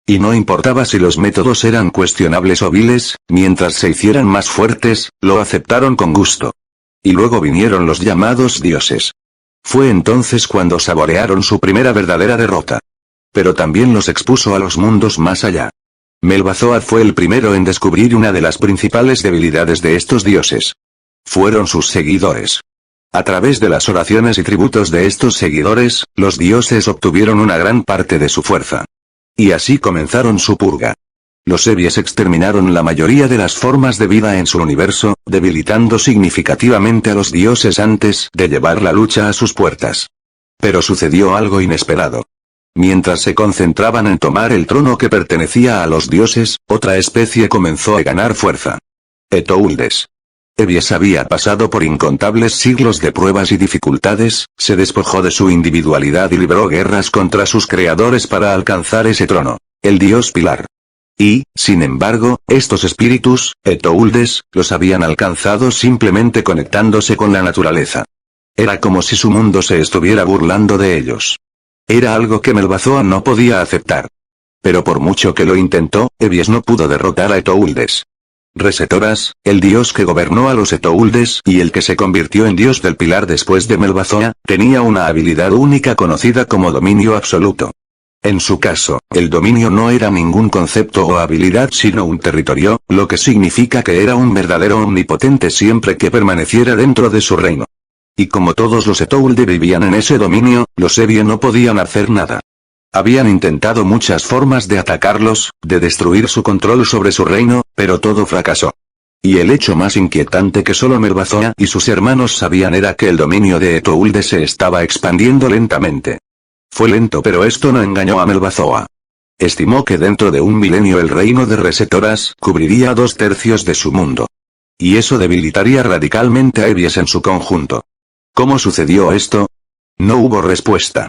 Y no importaba si los métodos eran cuestionables o viles, mientras se hicieran más fuertes, lo aceptaron con gusto. Y luego vinieron los llamados dioses. Fue entonces cuando saborearon su primera verdadera derrota. Pero también los expuso a los mundos más allá. Melbazoa fue el primero en descubrir una de las principales debilidades de estos dioses. Fueron sus seguidores. A través de las oraciones y tributos de estos seguidores, los dioses obtuvieron una gran parte de su fuerza. Y así comenzaron su purga. Los Ebies exterminaron la mayoría de las formas de vida en su universo, debilitando significativamente a los dioses antes de llevar la lucha a sus puertas. Pero sucedió algo inesperado. Mientras se concentraban en tomar el trono que pertenecía a los dioses, otra especie comenzó a ganar fuerza. Etouldes. Ebies había pasado por incontables siglos de pruebas y dificultades, se despojó de su individualidad y libró guerras contra sus creadores para alcanzar ese trono. El dios Pilar. Y, sin embargo, estos espíritus, Etouldes, los habían alcanzado simplemente conectándose con la naturaleza. Era como si su mundo se estuviera burlando de ellos. Era algo que Melbazoa no podía aceptar. Pero por mucho que lo intentó, Ebies no pudo derrotar a Etouldes. Resetoras, el dios que gobernó a los Etouldes y el que se convirtió en dios del pilar después de Melbazoa, tenía una habilidad única conocida como dominio absoluto. En su caso, el dominio no era ningún concepto o habilidad sino un territorio, lo que significa que era un verdadero omnipotente siempre que permaneciera dentro de su reino. Y como todos los Etoulde vivían en ese dominio, los Ebies no podían hacer nada. Habían intentado muchas formas de atacarlos, de destruir su control sobre su reino, pero todo fracasó. Y el hecho más inquietante que solo Melbazoa y sus hermanos sabían era que el dominio de Etoulde se estaba expandiendo lentamente. Fue lento, pero esto no engañó a Melbazoa. Estimó que dentro de un milenio el reino de Resetoras cubriría 2/3 de su mundo. Y eso debilitaría radicalmente a Ebies en su conjunto. ¿Cómo sucedió esto? No hubo respuesta.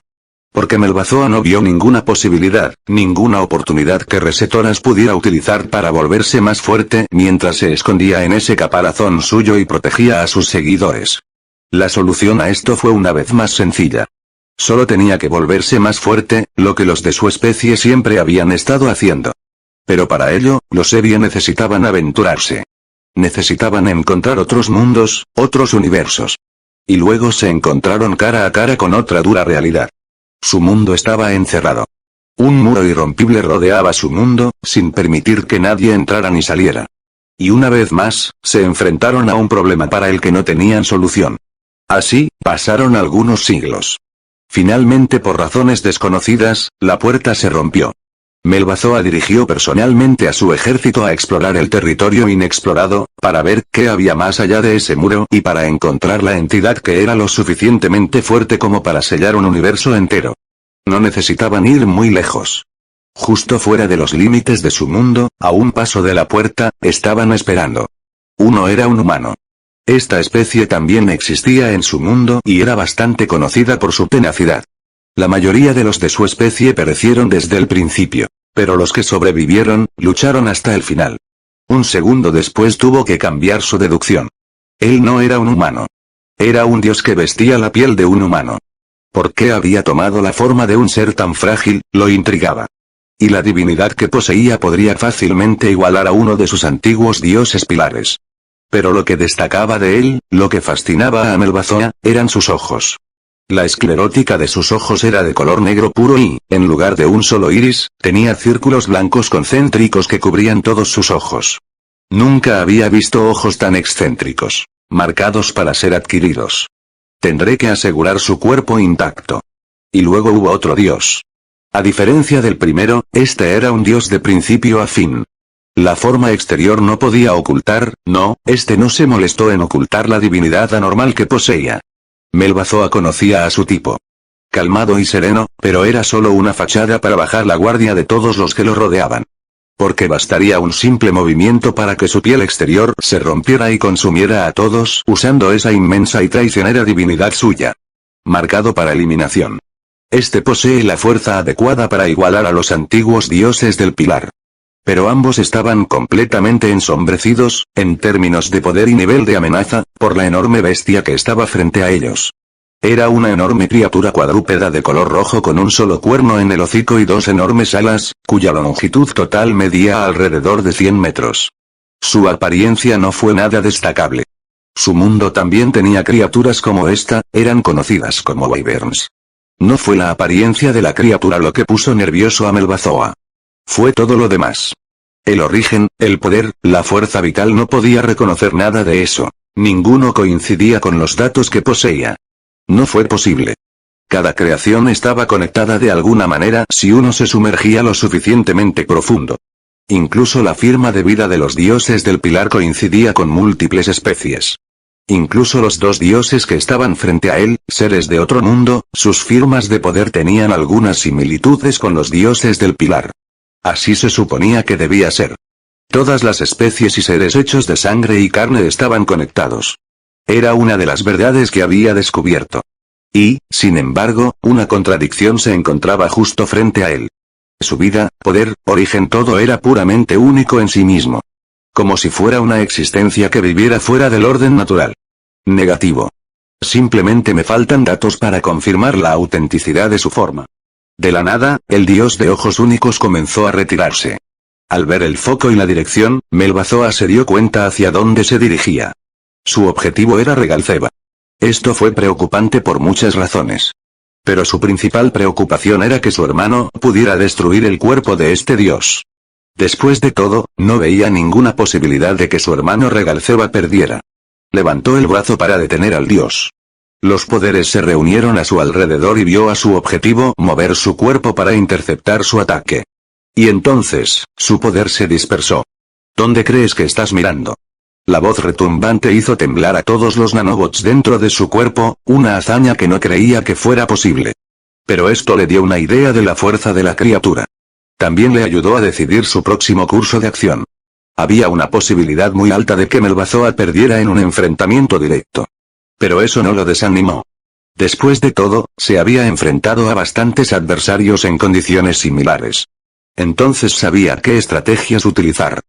Porque Melbazoa no vio ninguna posibilidad, ninguna oportunidad que Resetoras pudiera utilizar para volverse más fuerte mientras se escondía en ese caparazón suyo y protegía a sus seguidores. La solución a esto fue una vez más sencilla. Solo tenía que volverse más fuerte, lo que los de su especie siempre habían estado haciendo. Pero para ello, los Ebies necesitaban aventurarse. Necesitaban encontrar otros mundos, otros universos. Y luego se encontraron cara a cara con otra dura realidad. Su mundo estaba encerrado. Un muro irrompible rodeaba su mundo, sin permitir que nadie entrara ni saliera. Y una vez más, se enfrentaron a un problema para el que no tenían solución. Así, pasaron algunos siglos. Finalmente, por razones desconocidas, la puerta se rompió. Melbazoa dirigió personalmente a su ejército a explorar el territorio inexplorado, para ver qué había más allá de ese muro y para encontrar la entidad que era lo suficientemente fuerte como para sellar un universo entero. No necesitaban ir muy lejos. Justo fuera de los límites de su mundo, a un paso de la puerta, estaban esperando. Uno era un humano. Esta especie también existía en su mundo y era bastante conocida por su tenacidad. La mayoría de los de su especie perecieron desde el principio, pero los que sobrevivieron, lucharon hasta el final. Un segundo después tuvo que cambiar su deducción. Él no era un humano. Era un dios que vestía la piel de un humano. ¿Por qué había tomado la forma de un ser tan frágil? Lo intrigaba. Y la divinidad que poseía podría fácilmente igualar a uno de sus antiguos dioses pilares. Pero lo que destacaba de él, lo que fascinaba a Melbazoa, eran sus ojos. La esclerótica de sus ojos era de color negro puro y, en lugar de un solo iris, tenía círculos blancos concéntricos que cubrían todos sus ojos. Nunca había visto ojos tan excéntricos, marcados para ser adquiridos. Tendré que asegurar su cuerpo intacto. Y luego hubo otro dios. A diferencia del primero, este era un dios de principio a fin. La forma exterior no podía ocultar, este no se molestó en ocultar la divinidad anormal que poseía. Melbazoa conocía a su tipo. Calmado y sereno, pero era solo una fachada para bajar la guardia de todos los que lo rodeaban. Porque bastaría un simple movimiento para que su piel exterior se rompiera y consumiera a todos usando esa inmensa y traicionera divinidad suya. Marcado para eliminación. Este posee la fuerza adecuada para igualar a los antiguos dioses del pilar. Pero ambos estaban completamente ensombrecidos, en términos de poder y nivel de amenaza, por la enorme bestia que estaba frente a ellos. Era una enorme criatura cuadrúpeda de color rojo con un solo cuerno en el hocico y dos enormes alas, cuya longitud total medía alrededor de 100 metros. Su apariencia no fue nada destacable. Su mundo también tenía criaturas como esta, eran conocidas como wyverns. No fue la apariencia de la criatura lo que puso nervioso a Melbazoa. Fue todo lo demás. El origen, el poder, la fuerza vital no podía reconocer nada de eso. Ninguno coincidía con los datos que poseía. No fue posible. Cada creación estaba conectada de alguna manera si uno se sumergía lo suficientemente profundo. Incluso la firma de vida de los dioses del pilar coincidía con múltiples especies. Incluso los dos dioses que estaban frente a él, seres de otro mundo, sus firmas de poder tenían algunas similitudes con los dioses del pilar. Así se suponía que debía ser. Todas las especies y seres hechos de sangre y carne estaban conectados. Era una de las verdades que había descubierto. Y, sin embargo, una contradicción se encontraba justo frente a él. Su vida, poder, origen, todo era puramente único en sí mismo. Como si fuera una existencia que viviera fuera del orden natural. Negativo. Simplemente me faltan datos para confirmar la autenticidad de su forma. De la nada, el dios de ojos únicos comenzó a retirarse. Al ver el foco y la dirección, Melbazoa se dio cuenta hacia dónde se dirigía. Su objetivo era Regalceba. Esto fue preocupante por muchas razones. Pero su principal preocupación era que su hermano pudiera destruir el cuerpo de este dios. Después de todo, no veía ninguna posibilidad de que su hermano Regalceba perdiera. Levantó el brazo para detener al dios. Los poderes se reunieron a su alrededor y vio a su objetivo mover su cuerpo para interceptar su ataque. Y entonces, su poder se dispersó. ¿Dónde crees que estás mirando? La voz retumbante hizo temblar a todos los nanobots dentro de su cuerpo, una hazaña que no creía que fuera posible. Pero esto le dio una idea de la fuerza de la criatura. También le ayudó a decidir su próximo curso de acción. Había una posibilidad muy alta de que Melbazoa perdiera en un enfrentamiento directo. Pero eso no lo desanimó. Después de todo, se había enfrentado a bastantes adversarios en condiciones similares. Entonces sabía qué estrategias utilizar.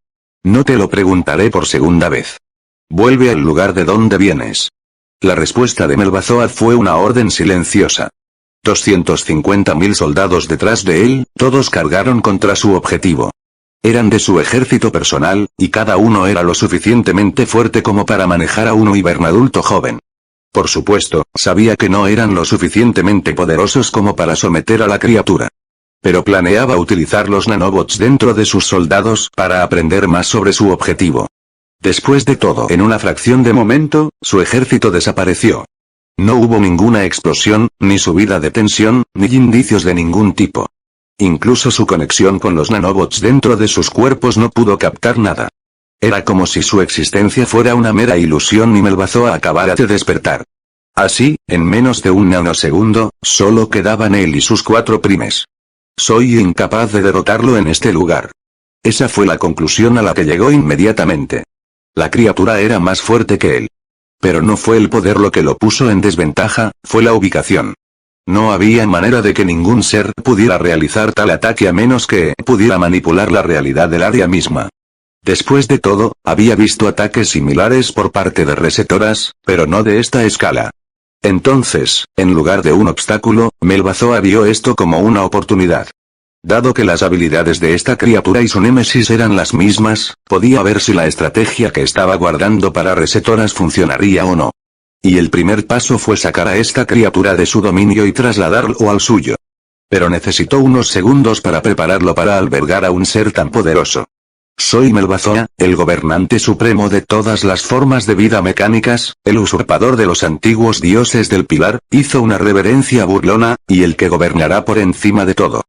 No te lo preguntaré por segunda vez. Vuelve al lugar de donde vienes. La respuesta de Melbazoa fue una orden silenciosa. 250.000 soldados detrás de él, todos cargaron contra su objetivo. Eran de su ejército personal, y cada uno era lo suficientemente fuerte como para manejar a un hibernadulto joven. Por supuesto, sabía que no eran lo suficientemente poderosos como para someter a la criatura. Pero planeaba utilizar los nanobots dentro de sus soldados para aprender más sobre su objetivo. Después de todo, en una fracción de momento, su ejército desapareció. No hubo ninguna explosión, ni subida de tensión, ni indicios de ningún tipo. Incluso su conexión con los nanobots dentro de sus cuerpos no pudo captar nada. Era como si su existencia fuera una mera ilusión y Melbazoa acabara de despertar. Así, en menos de un nanosegundo, solo quedaban él y sus 4 primes. Soy incapaz de derrotarlo en este lugar. Esa fue la conclusión a la que llegó inmediatamente. La criatura era más fuerte que él. Pero no fue el poder lo que lo puso en desventaja, fue la ubicación. No había manera de que ningún ser pudiera realizar tal ataque a menos que pudiera manipular la realidad del área misma. Después de todo, había visto ataques similares por parte de receptoras, pero no de esta escala. Entonces, en lugar de un obstáculo, Melbazoa vio esto como una oportunidad. Dado que las habilidades de esta criatura y su némesis eran las mismas, podía ver si la estrategia que estaba guardando para receptoras funcionaría o no. Y el primer paso fue sacar a esta criatura de su dominio y trasladarlo al suyo. Pero necesitó unos segundos para prepararlo para albergar a un ser tan poderoso. Soy Melbazoa, el gobernante supremo de todas las formas de vida mecánicas, el usurpador de los antiguos dioses del pilar, hizo una reverencia burlona, y el que gobernará por encima de todo.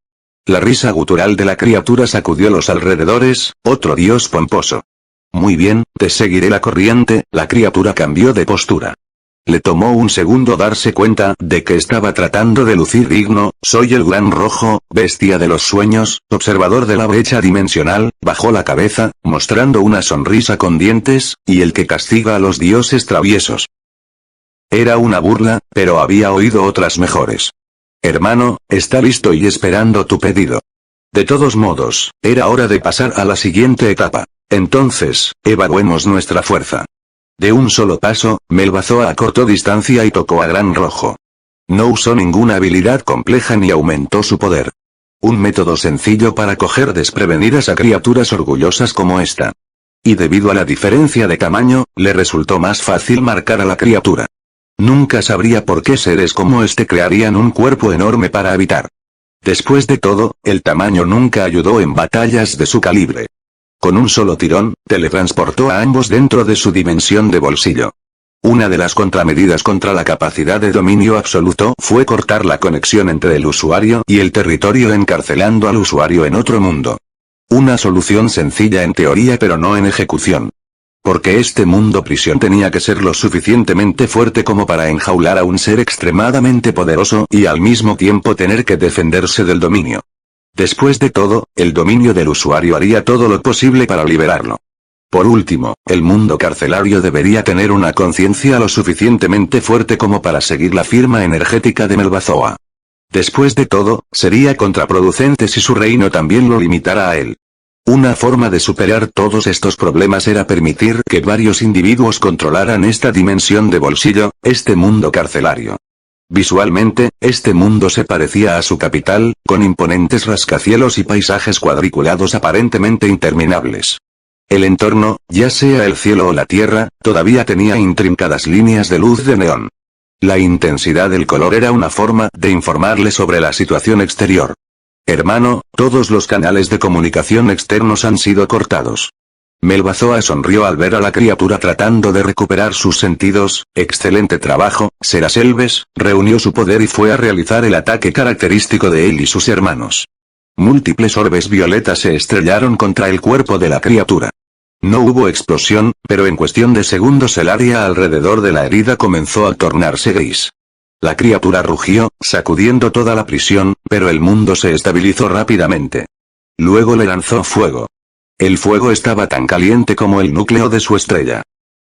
La risa gutural de la criatura sacudió los alrededores, otro dios pomposo. Muy bien, te seguiré la corriente, la criatura cambió de postura. Le tomó un segundo darse cuenta de que estaba tratando de lucir digno. Soy el Gran Rojo, bestia de los sueños, observador de la brecha dimensional, bajó la cabeza, mostrando una sonrisa con dientes, y el que castiga a los dioses traviesos. Era una burla, pero había oído otras mejores. Hermano, está listo y esperando tu pedido. De todos modos, era hora de pasar a la siguiente etapa. Entonces, evaluemos nuestra fuerza. De un solo paso, Melbazoa acortó distancia y tocó a Gran Rojo. No usó ninguna habilidad compleja ni aumentó su poder. Un método sencillo para coger desprevenidas a criaturas orgullosas como esta. Y debido a la diferencia de tamaño, le resultó más fácil marcar a la criatura. Nunca sabría por qué seres como este crearían un cuerpo enorme para habitar. Después de todo, el tamaño nunca ayudó en batallas de su calibre. Con un solo tirón, teletransportó a ambos dentro de su dimensión de bolsillo. Una de las contramedidas contra la capacidad de dominio absoluto fue cortar la conexión entre el usuario y el territorio encarcelando al usuario en otro mundo. Una solución sencilla en teoría pero no en ejecución. Porque este mundo prisión tenía que ser lo suficientemente fuerte como para enjaular a un ser extremadamente poderoso y al mismo tiempo tener que defenderse del dominio. Después de todo, el dominio del usuario haría todo lo posible para liberarlo. Por último, el mundo carcelario debería tener una conciencia lo suficientemente fuerte como para seguir la firma energética de Melbazoa. Después de todo, sería contraproducente si su reino también lo limitara a él. Una forma de superar todos estos problemas era permitir que varios individuos controlaran esta dimensión de bolsillo, este mundo carcelario. Visualmente, este mundo se parecía a su capital, con imponentes rascacielos y paisajes cuadriculados aparentemente interminables. El entorno, ya sea el cielo o la tierra, todavía tenía intrincadas líneas de luz de neón. La intensidad del color era una forma de informarle sobre la situación exterior. Hermano, todos los canales de comunicación externos han sido cortados. Melbazoa sonrió al ver a la criatura tratando de recuperar sus sentidos. Excelente trabajo, Seraselves, reunió su poder y fue a realizar el ataque característico de él y sus hermanos. Múltiples orbes violetas se estrellaron contra el cuerpo de la criatura. No hubo explosión, pero en cuestión de segundos el área alrededor de la herida comenzó a tornarse gris. La criatura rugió, sacudiendo toda la prisión, pero el mundo se estabilizó rápidamente. Luego le lanzó fuego. El fuego estaba tan caliente como el núcleo de su estrella.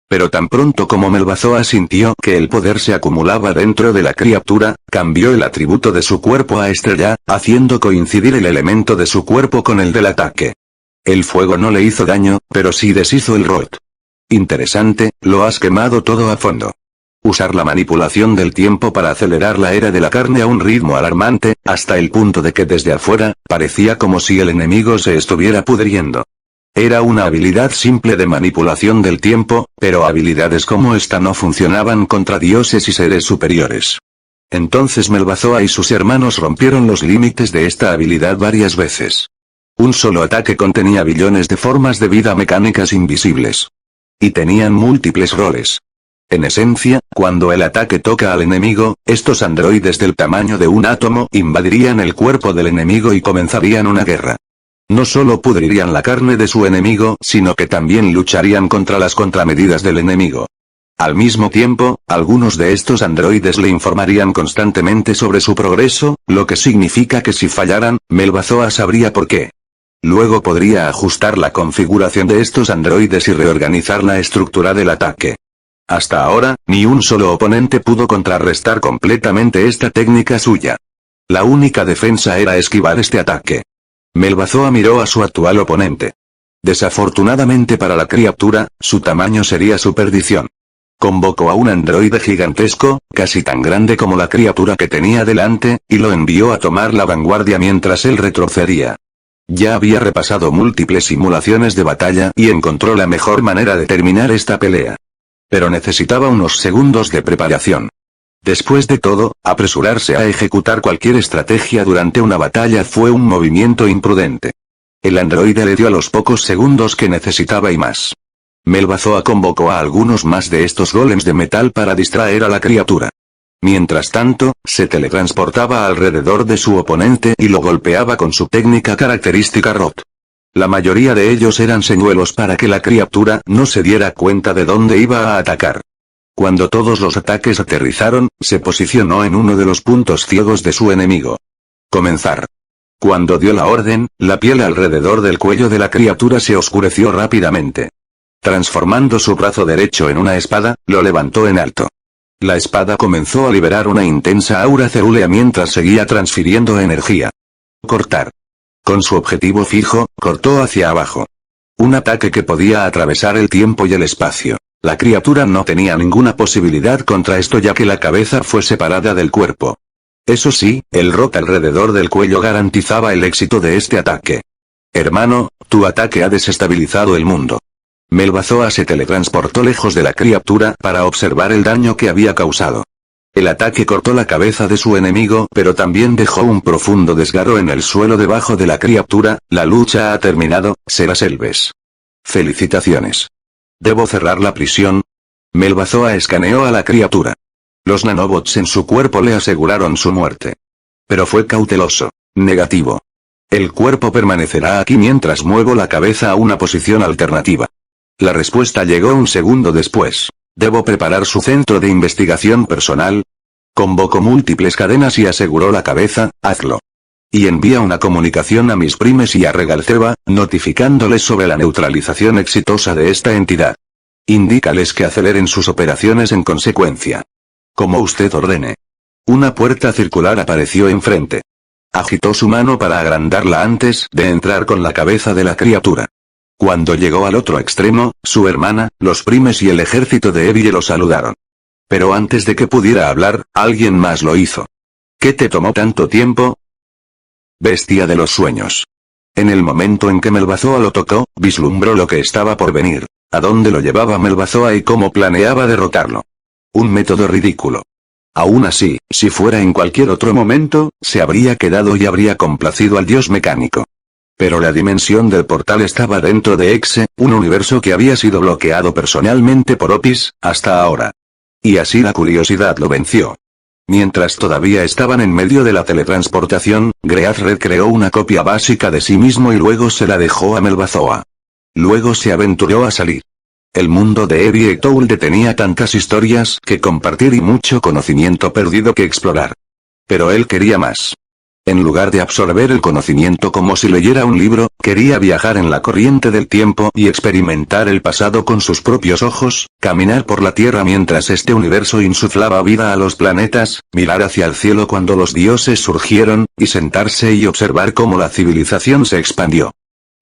Pero tan pronto como Melbazoa sintió que el poder se acumulaba dentro de la criatura, cambió el atributo de su cuerpo a estrella, haciendo coincidir el elemento de su cuerpo con el del ataque. El fuego no le hizo daño, pero sí deshizo el rot. Interesante, lo has quemado todo a fondo. Usar la manipulación del tiempo para acelerar la era de la carne a un ritmo alarmante, hasta el punto de que desde afuera, parecía como si el enemigo se estuviera pudriendo. Era una habilidad simple de manipulación del tiempo, pero habilidades como esta no funcionaban contra dioses y seres superiores. Entonces Melbazoa y sus hermanos rompieron los límites de esta habilidad varias veces. Un solo ataque contenía billones de formas de vida mecánicas invisibles. Y tenían múltiples roles. En esencia, cuando el ataque toca al enemigo, estos androides del tamaño de un átomo invadirían el cuerpo del enemigo y comenzarían una guerra. No solo pudrirían la carne de su enemigo, sino que también lucharían contra las contramedidas del enemigo. Al mismo tiempo, algunos de estos androides le informarían constantemente sobre su progreso, lo que significa que si fallaran, Melbazoa sabría por qué. Luego podría ajustar la configuración de estos androides y reorganizar la estructura del ataque. Hasta ahora, ni un solo oponente pudo contrarrestar completamente esta técnica suya. La única defensa era esquivar este ataque. Melbazoa miró a su actual oponente. Desafortunadamente para la criatura, su tamaño sería su perdición. Convocó a un androide gigantesco, casi tan grande como la criatura que tenía delante, y lo envió a tomar la vanguardia mientras él retrocedía. Ya había repasado múltiples simulaciones de batalla y encontró la mejor manera de terminar esta pelea. Pero necesitaba unos segundos de preparación. Después de todo, apresurarse a ejecutar cualquier estrategia durante una batalla fue un movimiento imprudente. El androide le dio los pocos segundos que necesitaba y más. Melbazoa convocó a algunos más de estos golems de metal para distraer a la criatura. Mientras tanto, se teletransportaba alrededor de su oponente y lo golpeaba con su técnica característica Rot. La mayoría de ellos eran señuelos para que la criatura no se diera cuenta de dónde iba a atacar. Cuando todos los ataques aterrizaron, se posicionó en uno de los puntos ciegos de su enemigo. Comenzar. Cuando dio la orden, la piel alrededor del cuello de la criatura se oscureció rápidamente. Transformando su brazo derecho en una espada, lo levantó en alto. La espada comenzó a liberar una intensa aura cerúlea mientras seguía transfiriendo energía. Cortar. Con su objetivo fijo, cortó hacia abajo. Un ataque que podía atravesar el tiempo y el espacio. La criatura no tenía ninguna posibilidad contra esto ya que la cabeza fue separada del cuerpo. Eso sí, el rot alrededor del cuello garantizaba el éxito de este ataque. Hermano, tu ataque ha desestabilizado el mundo. Melbazoa se teletransportó lejos de la criatura para observar el daño que había causado. El ataque cortó la cabeza de su enemigo pero también dejó un profundo desgarro en el suelo debajo de la criatura. La lucha ha terminado, Seraselves. Felicitaciones. ¿Debo cerrar la prisión? Melbazoa escaneó a la criatura. Los nanobots en su cuerpo le aseguraron su muerte. Pero fue cauteloso. Negativo. El cuerpo permanecerá aquí mientras muevo la cabeza a una posición alternativa. La respuesta llegó un segundo después. ¿Debo preparar su centro de investigación personal? Convocó múltiples cadenas y aseguró la cabeza, hazlo. Y envía una comunicación a mis primes y a Regalceba, notificándoles sobre la neutralización exitosa de esta entidad. Indícales que aceleren sus operaciones en consecuencia. Como usted ordene. Una puerta circular apareció enfrente. Agitó su mano para agrandarla antes de entrar con la cabeza de la criatura. Cuando llegó al otro extremo, su hermana, los primes y el ejército de Evie lo saludaron. Pero antes de que pudiera hablar, alguien más lo hizo. ¿Qué te tomó tanto tiempo? Bestia de los sueños. En el momento en que Melbazoa lo tocó, vislumbró lo que estaba por venir, a dónde lo llevaba Melbazoa y cómo planeaba derrotarlo. Un método ridículo. Aún así, si fuera en cualquier otro momento, se habría quedado y habría complacido al dios mecánico. Pero la dimensión del portal estaba dentro de Exe, un universo que había sido bloqueado personalmente por Opis, hasta ahora. Y así la curiosidad lo venció. Mientras todavía estaban en medio de la teletransportación, Greathred creó una copia básica de sí mismo y luego se la dejó a Melbazoa. Luego se aventuró a salir. El mundo de Evie y Toulde tenía tantas historias que compartir y mucho conocimiento perdido que explorar. Pero él quería más. En lugar de absorber el conocimiento como si leyera un libro, quería viajar en la corriente del tiempo y experimentar el pasado con sus propios ojos, caminar por la Tierra mientras este universo insuflaba vida a los planetas, mirar hacia el cielo cuando los dioses surgieron, y sentarse y observar cómo la civilización se expandió.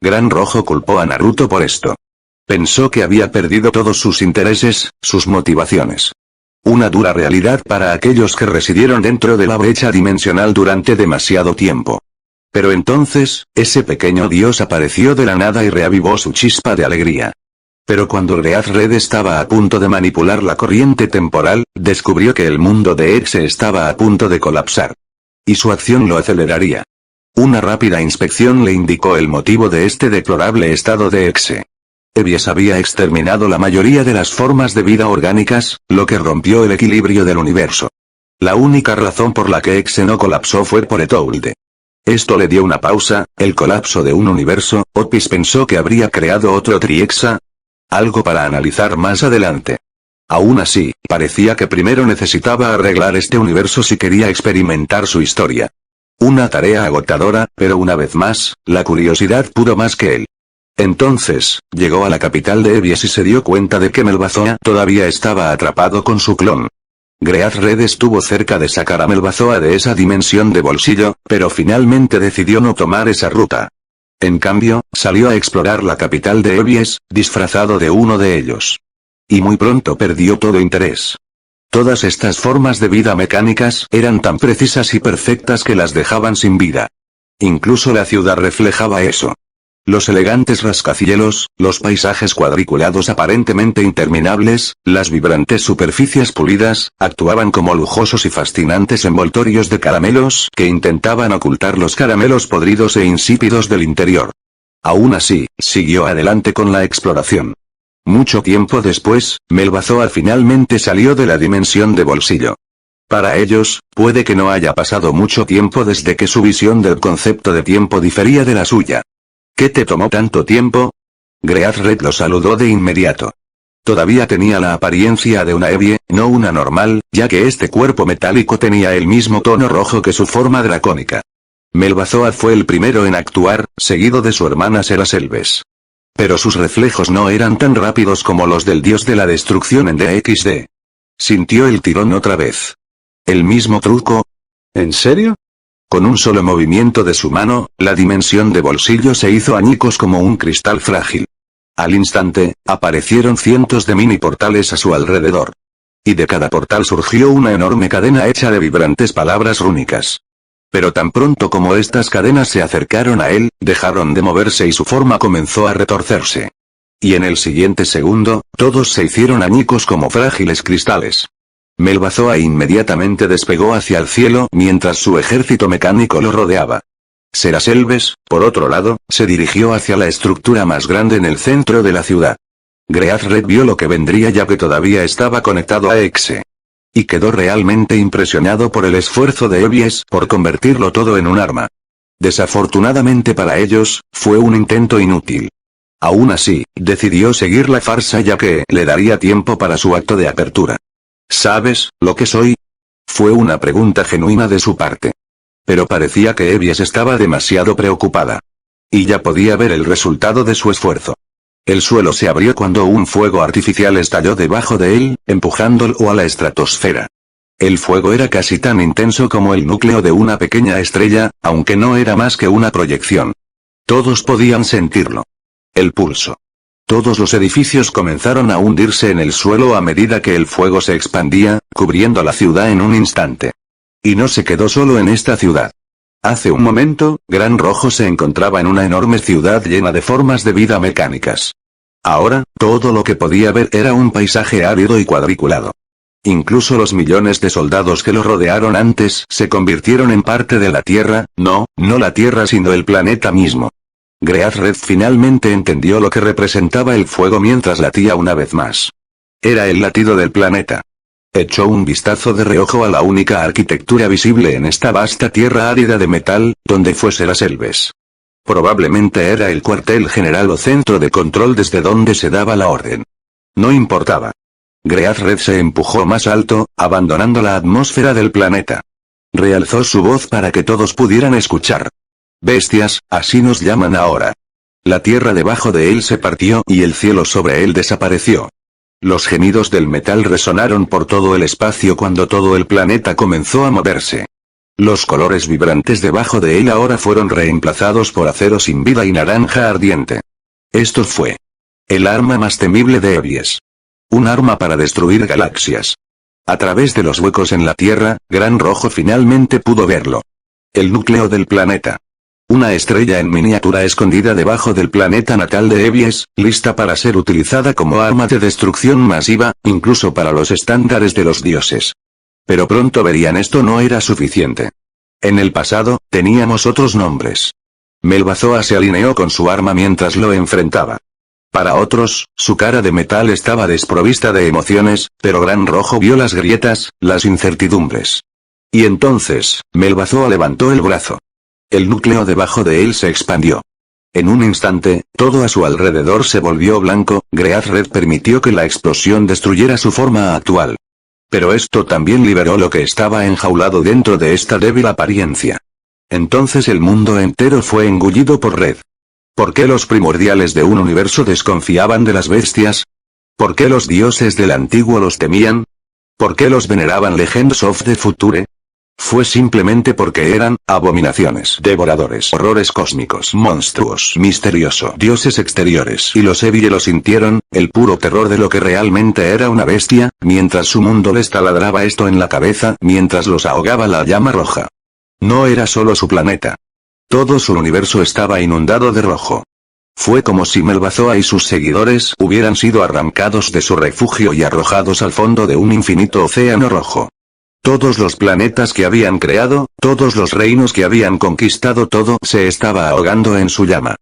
Gran Rojo culpó a Naruto por esto. Pensó que había perdido todos sus intereses, sus motivaciones. Una dura realidad para aquellos que residieron dentro de la brecha dimensional durante demasiado tiempo. Pero entonces, ese pequeño dios apareció de la nada y reavivó su chispa de alegría. Pero cuando Greathred estaba a punto de manipular la corriente temporal, descubrió que el mundo de Exe estaba a punto de colapsar. Y su acción lo aceleraría. Una rápida inspección le indicó el motivo de este deplorable estado de Exe. Evies había exterminado la mayoría de las formas de vida orgánicas, lo que rompió el equilibrio del universo. La única razón por la que Exe no colapsó fue por Etoulde. Esto le dio una pausa, el colapso de un universo. Opis pensó que habría creado otro Triexa. Algo para analizar más adelante. Aún así, parecía que primero necesitaba arreglar este universo si quería experimentar su historia. Una tarea agotadora, pero una vez más, la curiosidad pudo más que él. Entonces, llegó a la capital de Evies y se dio cuenta de que Melbazoa todavía estaba atrapado con su clon. Greathred estuvo cerca de sacar a Melbazoa de esa dimensión de bolsillo, pero finalmente decidió no tomar esa ruta. En cambio, salió a explorar la capital de Evies, disfrazado de uno de ellos. Y muy pronto perdió todo interés. Todas estas formas de vida mecánicas eran tan precisas y perfectas que las dejaban sin vida. Incluso la ciudad reflejaba eso. Los elegantes rascacielos, los paisajes cuadriculados aparentemente interminables, las vibrantes superficies pulidas, actuaban como lujosos y fascinantes envoltorios de caramelos que intentaban ocultar los caramelos podridos e insípidos del interior. Aún así, siguió adelante con la exploración. Mucho tiempo después, Melbazoa finalmente salió de la dimensión de bolsillo. Para ellos, puede que no haya pasado mucho tiempo desde que su visión del concepto de tiempo difería de la suya. ¿Qué te tomó tanto tiempo? Greathred lo saludó de inmediato. Todavía tenía la apariencia de una Evie, no una normal, ya que este cuerpo metálico tenía el mismo tono rojo que su forma dracónica. Melbazoa fue el primero en actuar, seguido de su hermana Seraselves. Pero sus reflejos no eran tan rápidos como los del dios de la destrucción en DXD. Sintió el tirón otra vez. ¿El mismo truco? ¿En serio? Con un solo movimiento de su mano, la dimensión de bolsillo se hizo añicos como un cristal frágil. Al instante, aparecieron cientos de mini portales a su alrededor. Y de cada portal surgió una enorme cadena hecha de vibrantes palabras rúnicas. Pero tan pronto como estas cadenas se acercaron a él, dejaron de moverse y su forma comenzó a retorcerse. Y en el siguiente segundo, todos se hicieron añicos como frágiles cristales. Melbazoa inmediatamente despegó hacia el cielo mientras su ejército mecánico lo rodeaba. Seraselves, por otro lado, se dirigió hacia la estructura más grande en el centro de la ciudad. Greathred vio lo que vendría ya que todavía estaba conectado a Exe. Y quedó realmente impresionado por el esfuerzo de Evies por convertirlo todo en un arma. Desafortunadamente para ellos, fue un intento inútil. Aún así, decidió seguir la farsa ya que le daría tiempo para su acto de apertura. ¿Sabes lo que soy? Fue una pregunta genuina de su parte. Pero parecía que Evies estaba demasiado preocupada. Y ya podía ver el resultado de su esfuerzo. El suelo se abrió cuando un fuego artificial estalló debajo de él, empujándolo a la estratosfera. El fuego era casi tan intenso como el núcleo de una pequeña estrella, aunque no era más que una proyección. Todos podían sentirlo. El pulso. Todos los edificios comenzaron a hundirse en el suelo a medida que el fuego se expandía, cubriendo la ciudad en un instante. Y no se quedó solo en esta ciudad. Hace un momento, Gran Rojo se encontraba en una enorme ciudad llena de formas de vida mecánicas. Ahora, todo lo que podía ver era un paisaje árido y cuadriculado. Incluso los millones de soldados que lo rodearon antes se convirtieron en parte de la Tierra, no la Tierra sino el planeta mismo. Great Red finalmente entendió lo que representaba el fuego mientras latía una vez más. Era el latido del planeta. Echó un vistazo de reojo a la única arquitectura visible en esta vasta tierra árida de metal, donde fuese las Elves. Probablemente era el cuartel general o centro de control desde donde se daba la orden. No importaba. Great Red se empujó más alto, abandonando la atmósfera del planeta. Realzó su voz para que todos pudieran escuchar. Bestias, así nos llaman ahora. La tierra debajo de él se partió y el cielo sobre él desapareció. Los gemidos del metal resonaron por todo el espacio cuando todo el planeta comenzó a moverse. Los colores vibrantes debajo de él ahora fueron reemplazados por acero sin vida y naranja ardiente. Esto fue el arma más temible de Evies. Un arma para destruir galaxias. A través de los huecos en la Tierra, Gran Rojo finalmente pudo verlo. El núcleo del planeta. Una estrella en miniatura escondida debajo del planeta natal de Evies, lista para ser utilizada como arma de destrucción masiva, incluso para los estándares de los dioses. Pero pronto verían esto no era suficiente. En el pasado, teníamos otros nombres. Melbazoa se alineó con su arma mientras lo enfrentaba. Para otros, su cara de metal estaba desprovista de emociones, pero Gran Rojo vio las grietas, las incertidumbres. Y entonces, Melbazoa levantó el brazo. El núcleo debajo de él se expandió. En un instante, todo a su alrededor se volvió blanco. Great Red permitió que la explosión destruyera su forma actual. Pero esto también liberó lo que estaba enjaulado dentro de esta débil apariencia. Entonces el mundo entero fue engullido por Red. ¿Por qué los primordiales de un universo desconfiaban de las bestias? ¿Por qué los dioses del antiguo los temían? ¿Por qué los veneraban Legends of the Future? Fue simplemente porque eran abominaciones, devoradores, horrores cósmicos, monstruos, misterioso, dioses exteriores. Y los Evie lo sintieron, el puro terror de lo que realmente era una bestia, mientras su mundo les taladraba esto en la cabeza, mientras los ahogaba la llama roja. No era solo su planeta. Todo su universo estaba inundado de rojo. Fue como si Melbazoa y sus seguidores hubieran sido arrancados de su refugio y arrojados al fondo de un infinito océano rojo. Todos los planetas que habían creado, todos los reinos que habían conquistado, todo se estaba ahogando en su llama.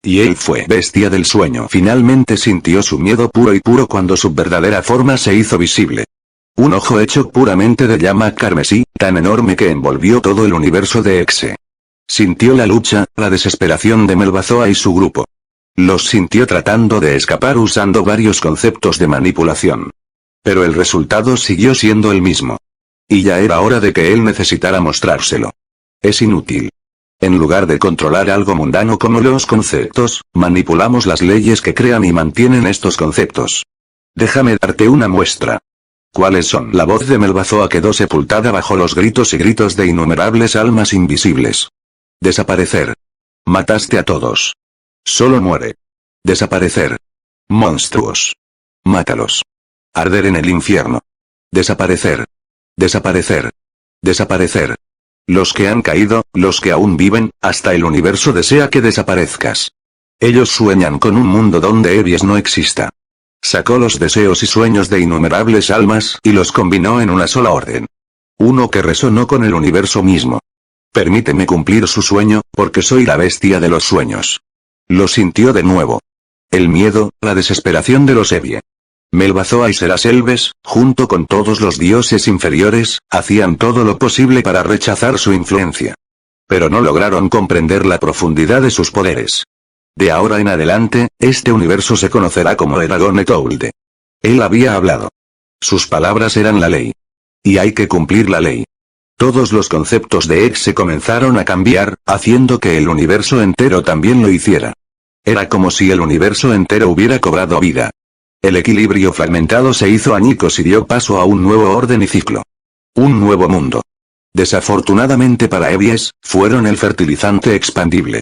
Y él fue bestia del sueño. Finalmente sintió su miedo puro y puro cuando su verdadera forma se hizo visible. Un ojo hecho puramente de llama carmesí, tan enorme que envolvió todo el universo de Exe. Sintió la lucha, la desesperación de Melbazoa y su grupo. Los sintió tratando de escapar usando varios conceptos de manipulación. Pero el resultado siguió siendo el mismo. Y ya era hora de que él necesitara mostrárselo. Es inútil. En lugar de controlar algo mundano como los conceptos, manipulamos las leyes que crean y mantienen estos conceptos. Déjame darte una muestra. ¿Cuáles son? La voz de Melbazoa quedó sepultada bajo los gritos y gritos de innumerables almas invisibles. Desaparecer. Mataste a todos. Solo muere. Desaparecer. Monstruos. Mátalos. Arder en el infierno. Desaparecer. Desaparecer. Desaparecer. Los que han caído, los que aún viven, hasta el universo desea que desaparezcas. Ellos sueñan con un mundo donde Evies no exista. Sacó los deseos y sueños de innumerables almas y los combinó en una sola orden. Uno que resonó con el universo mismo. Permíteme cumplir su sueño, porque soy la bestia de los sueños. Lo sintió de nuevo. El miedo, la desesperación de los Evie. Melbazoa y Seraselves, junto con todos los dioses inferiores, hacían todo lo posible para rechazar su influencia. Pero no lograron comprender la profundidad de sus poderes. De ahora en adelante, este universo se conocerá como Eragon Etoulde. Él había hablado. Sus palabras eran la ley. Y hay que cumplir la ley. Todos los conceptos de Exe comenzaron a cambiar, haciendo que el universo entero también lo hiciera. Era como si el universo entero hubiera cobrado vida. El equilibrio fragmentado se hizo añicos y dio paso a un nuevo orden y ciclo. Un nuevo mundo. Desafortunadamente para Ebies, fueron el fertilizante expandible.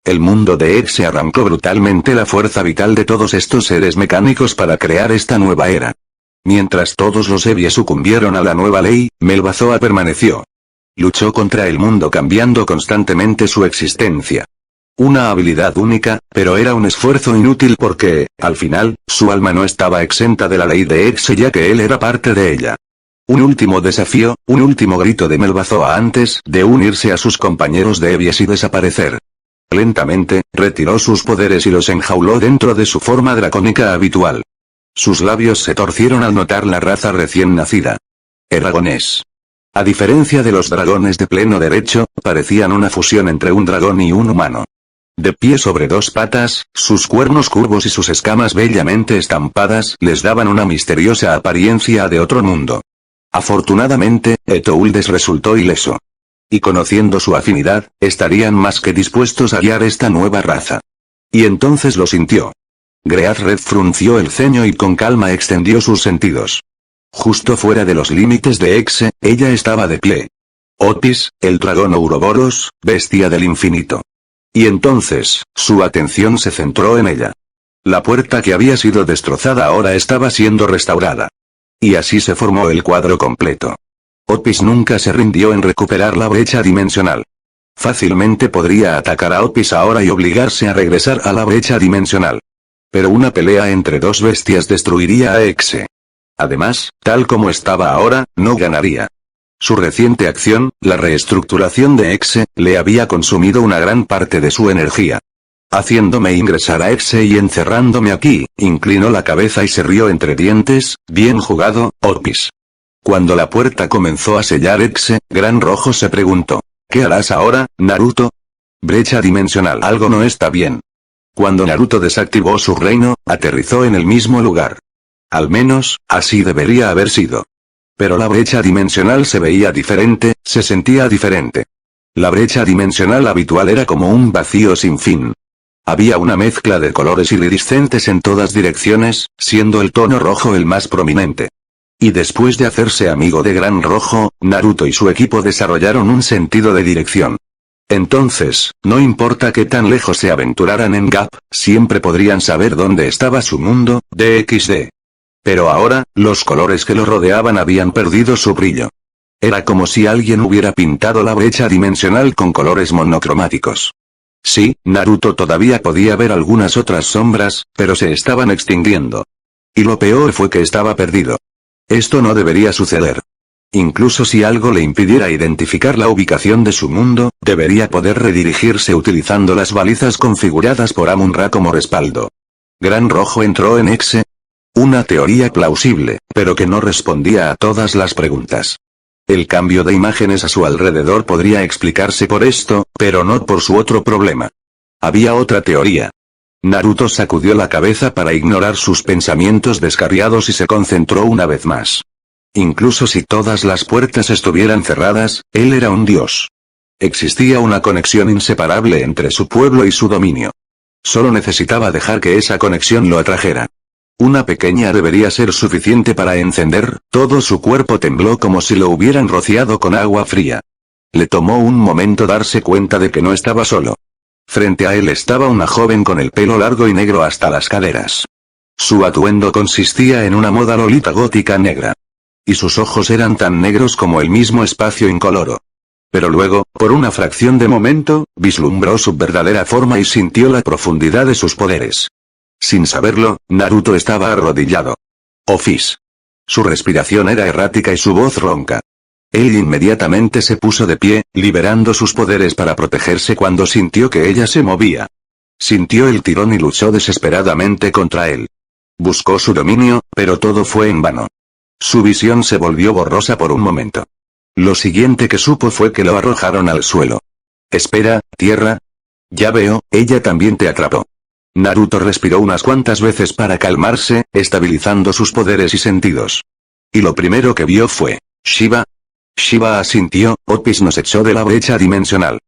El mundo de Exe arrancó brutalmente la fuerza vital de todos estos seres mecánicos para crear esta nueva era. Mientras todos los Ebies sucumbieron a la nueva ley, Melbazoa permaneció. Luchó contra el mundo cambiando constantemente su existencia. Una habilidad única, pero era un esfuerzo inútil porque, al final, su alma no estaba exenta de la ley de Exe ya que él era parte de ella. Un último desafío, un último grito de Melbazoa antes de unirse a sus compañeros de Ebies y desaparecer. Lentamente, retiró sus poderes y los enjauló dentro de su forma dracónica habitual. Sus labios se torcieron al notar la raza recién nacida. Eragonés. A diferencia de los dragones de pleno derecho, parecían una fusión entre un dragón y un humano. De pie sobre dos patas, sus cuernos curvos y sus escamas bellamente estampadas les daban una misteriosa apariencia de otro mundo. Afortunadamente, Etouldes resultó ileso. Y conociendo su afinidad, estarían más que dispuestos a guiar esta nueva raza. Y entonces lo sintió. Greatred frunció el ceño y con calma extendió sus sentidos. Justo fuera de los límites de Exe, ella estaba de pie. Otis, el dragón Ouroboros, bestia del infinito. Y entonces, su atención se centró en ella. La puerta que había sido destrozada ahora estaba siendo restaurada. Y así se formó el cuadro completo. Otis nunca se rindió en recuperar la brecha dimensional. Fácilmente podría atacar a Otis ahora y obligarse a regresar a la brecha dimensional. Pero una pelea entre dos bestias destruiría a Exe. Además, tal como estaba ahora, no ganaría. Su reciente acción, la reestructuración de Exe, le había consumido una gran parte de su energía. Haciéndome ingresar a Exe y encerrándome aquí, inclinó la cabeza y se rió entre dientes, bien jugado, Otis. Cuando la puerta comenzó a sellar Exe, Gran Rojo se preguntó, ¿qué harás ahora, Naruto? Brecha dimensional. Algo no está bien. Cuando Naruto desactivó su reino, aterrizó en el mismo lugar. Al menos, así debería haber sido. Pero la brecha dimensional se veía diferente, se sentía diferente. La brecha dimensional habitual era como un vacío sin fin. Había una mezcla de colores iridiscentes en todas direcciones, siendo el tono rojo el más prominente. Y después de hacerse amigo de Gran Rojo, Naruto y su equipo desarrollaron un sentido de dirección. Entonces, no importa qué tan lejos se aventuraran en Gap, siempre podrían saber dónde estaba su mundo, DXD. Pero ahora, los colores que lo rodeaban habían perdido su brillo. Era como si alguien hubiera pintado la brecha dimensional con colores monocromáticos. Sí, Naruto todavía podía ver algunas otras sombras, pero se estaban extinguiendo. Y lo peor fue que estaba perdido. Esto no debería suceder. Incluso si algo le impidiera identificar la ubicación de su mundo, debería poder redirigirse utilizando las balizas configuradas por Amun-Ra como respaldo. Gran Rojo entró en Exe. Una teoría plausible, pero que no respondía a todas las preguntas. El cambio de imágenes a su alrededor podría explicarse por esto, pero no por su otro problema. Había otra teoría. Naruto sacudió la cabeza para ignorar sus pensamientos descarriados y se concentró una vez más. Incluso si todas las puertas estuvieran cerradas, él era un dios. Existía una conexión inseparable entre su pueblo y su dominio. Solo necesitaba dejar que esa conexión lo atrajera. Una pequeña debería ser suficiente para encender, todo su cuerpo tembló como si lo hubieran rociado con agua fría. Le tomó un momento darse cuenta de que no estaba solo. Frente a él estaba una joven con el pelo largo y negro hasta las caderas. Su atuendo consistía en una moda lolita gótica negra. Y sus ojos eran tan negros como el mismo espacio incoloro. Pero luego, por una fracción de momento, vislumbró su verdadera forma y sintió la profundidad de sus poderes. Sin saberlo, Naruto estaba arrodillado. Office. Su respiración era errática y su voz ronca. Él inmediatamente se puso de pie, liberando sus poderes para protegerse cuando sintió que ella se movía. Sintió el tirón y luchó desesperadamente contra él. Buscó su dominio, pero todo fue en vano. Su visión se volvió borrosa por un momento. Lo siguiente que supo fue que lo arrojaron al suelo. Espera, tierra. Ya veo, ella también te atrapó. Naruto respiró unas cuantas veces para calmarse, estabilizando sus poderes y sentidos. Y lo primero que vio fue, Shiba. Shiba asintió, Otis nos echó de la brecha dimensional.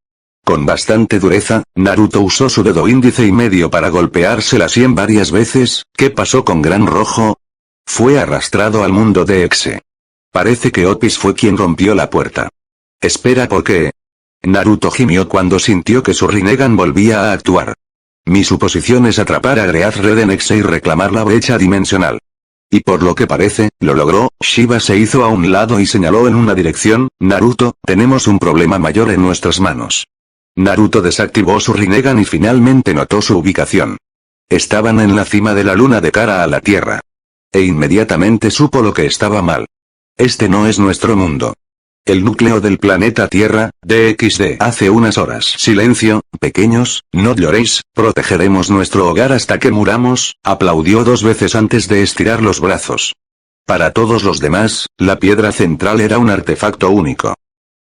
Con bastante dureza, Naruto usó su dedo índice y medio para golpearse la sien varias veces. ¿Qué pasó con Gran Rojo? Fue arrastrado al mundo de Exe. Parece que Opis fue quien rompió la puerta. Espera, ¿por qué? Naruto gimió cuando sintió que su Rinnegan volvía a actuar. Mi suposición es atrapar a Great Red Exe y reclamar la brecha dimensional. Y por lo que parece, lo logró. Shiba se hizo a un lado y señaló en una dirección. Naruto, tenemos un problema mayor en nuestras manos. Naruto desactivó su Rinnegan y finalmente notó su ubicación. Estaban en la cima de la luna de cara a la Tierra. E inmediatamente supo lo que estaba mal. Este no es nuestro mundo. El núcleo del planeta Tierra, DXD. Hace unas horas. Silencio, pequeños, no lloréis, protegeremos nuestro hogar hasta que muramos, aplaudió 2 veces antes de estirar los brazos. Para todos los demás, la piedra central era un artefacto único.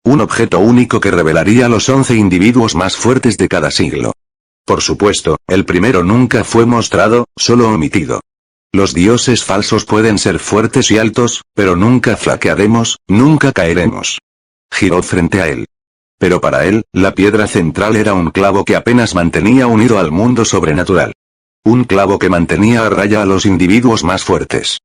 Un objeto único que revelaría los 11 individuos más fuertes de cada siglo. Por supuesto, el primero nunca fue mostrado, solo omitido. Los dioses falsos pueden ser fuertes y altos, pero nunca flaquearemos, nunca caeremos. Giró frente a él. Pero para él, la piedra central era un clavo que apenas mantenía unido al mundo sobrenatural. Un clavo que mantenía a raya a los individuos más fuertes.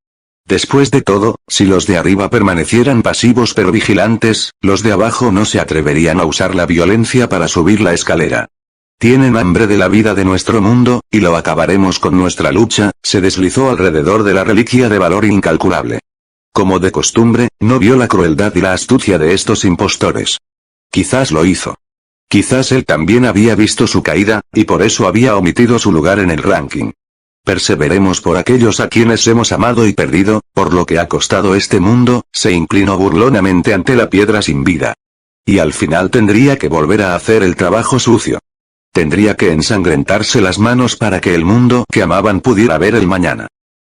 Después de todo, si los de arriba permanecieran pasivos pero vigilantes, los de abajo no se atreverían a usar la violencia para subir la escalera. Tienen hambre de la vida de nuestro mundo, y lo acabaremos con nuestra lucha. Se deslizó alrededor de la reliquia de valor incalculable. Como de costumbre, no vio la crueldad y la astucia de estos impostores. Quizás lo hizo. Quizás él también había visto su caída, y por eso había omitido su lugar en el ranking. Perseveremos por aquellos a quienes hemos amado y perdido, por lo que ha costado este mundo. Se inclinó burlonamente ante la piedra sin vida. Y al final tendría que volver a hacer el trabajo sucio. Tendría que ensangrentarse las manos para que el mundo que amaban pudiera ver el mañana.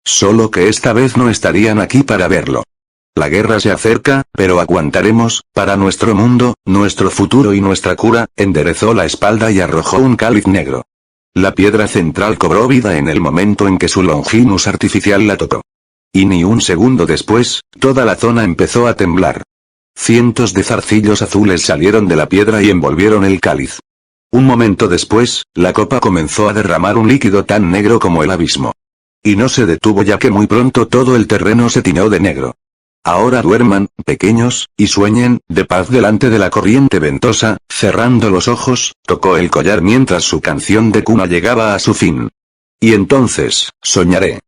Solo que esta vez no estarían aquí para verlo. La guerra se acerca, pero aguantaremos, para nuestro mundo, nuestro futuro y nuestra cura. Enderezó la espalda y arrojó un cáliz negro. La piedra central cobró vida en el momento en que su Longinus artificial la tocó. Y ni un segundo después, toda la zona empezó a temblar. Cientos de zarcillos azules salieron de la piedra y envolvieron el cáliz. Un momento después, la copa comenzó a derramar un líquido tan negro como el abismo. Y no se detuvo ya que muy pronto todo el terreno se tiñó de negro. Ahora duerman, pequeños, y sueñen, de paz delante de la corriente ventosa. Cerrando los ojos, tocó el collar mientras su canción de cuna llegaba a su fin. Y entonces, soñaré.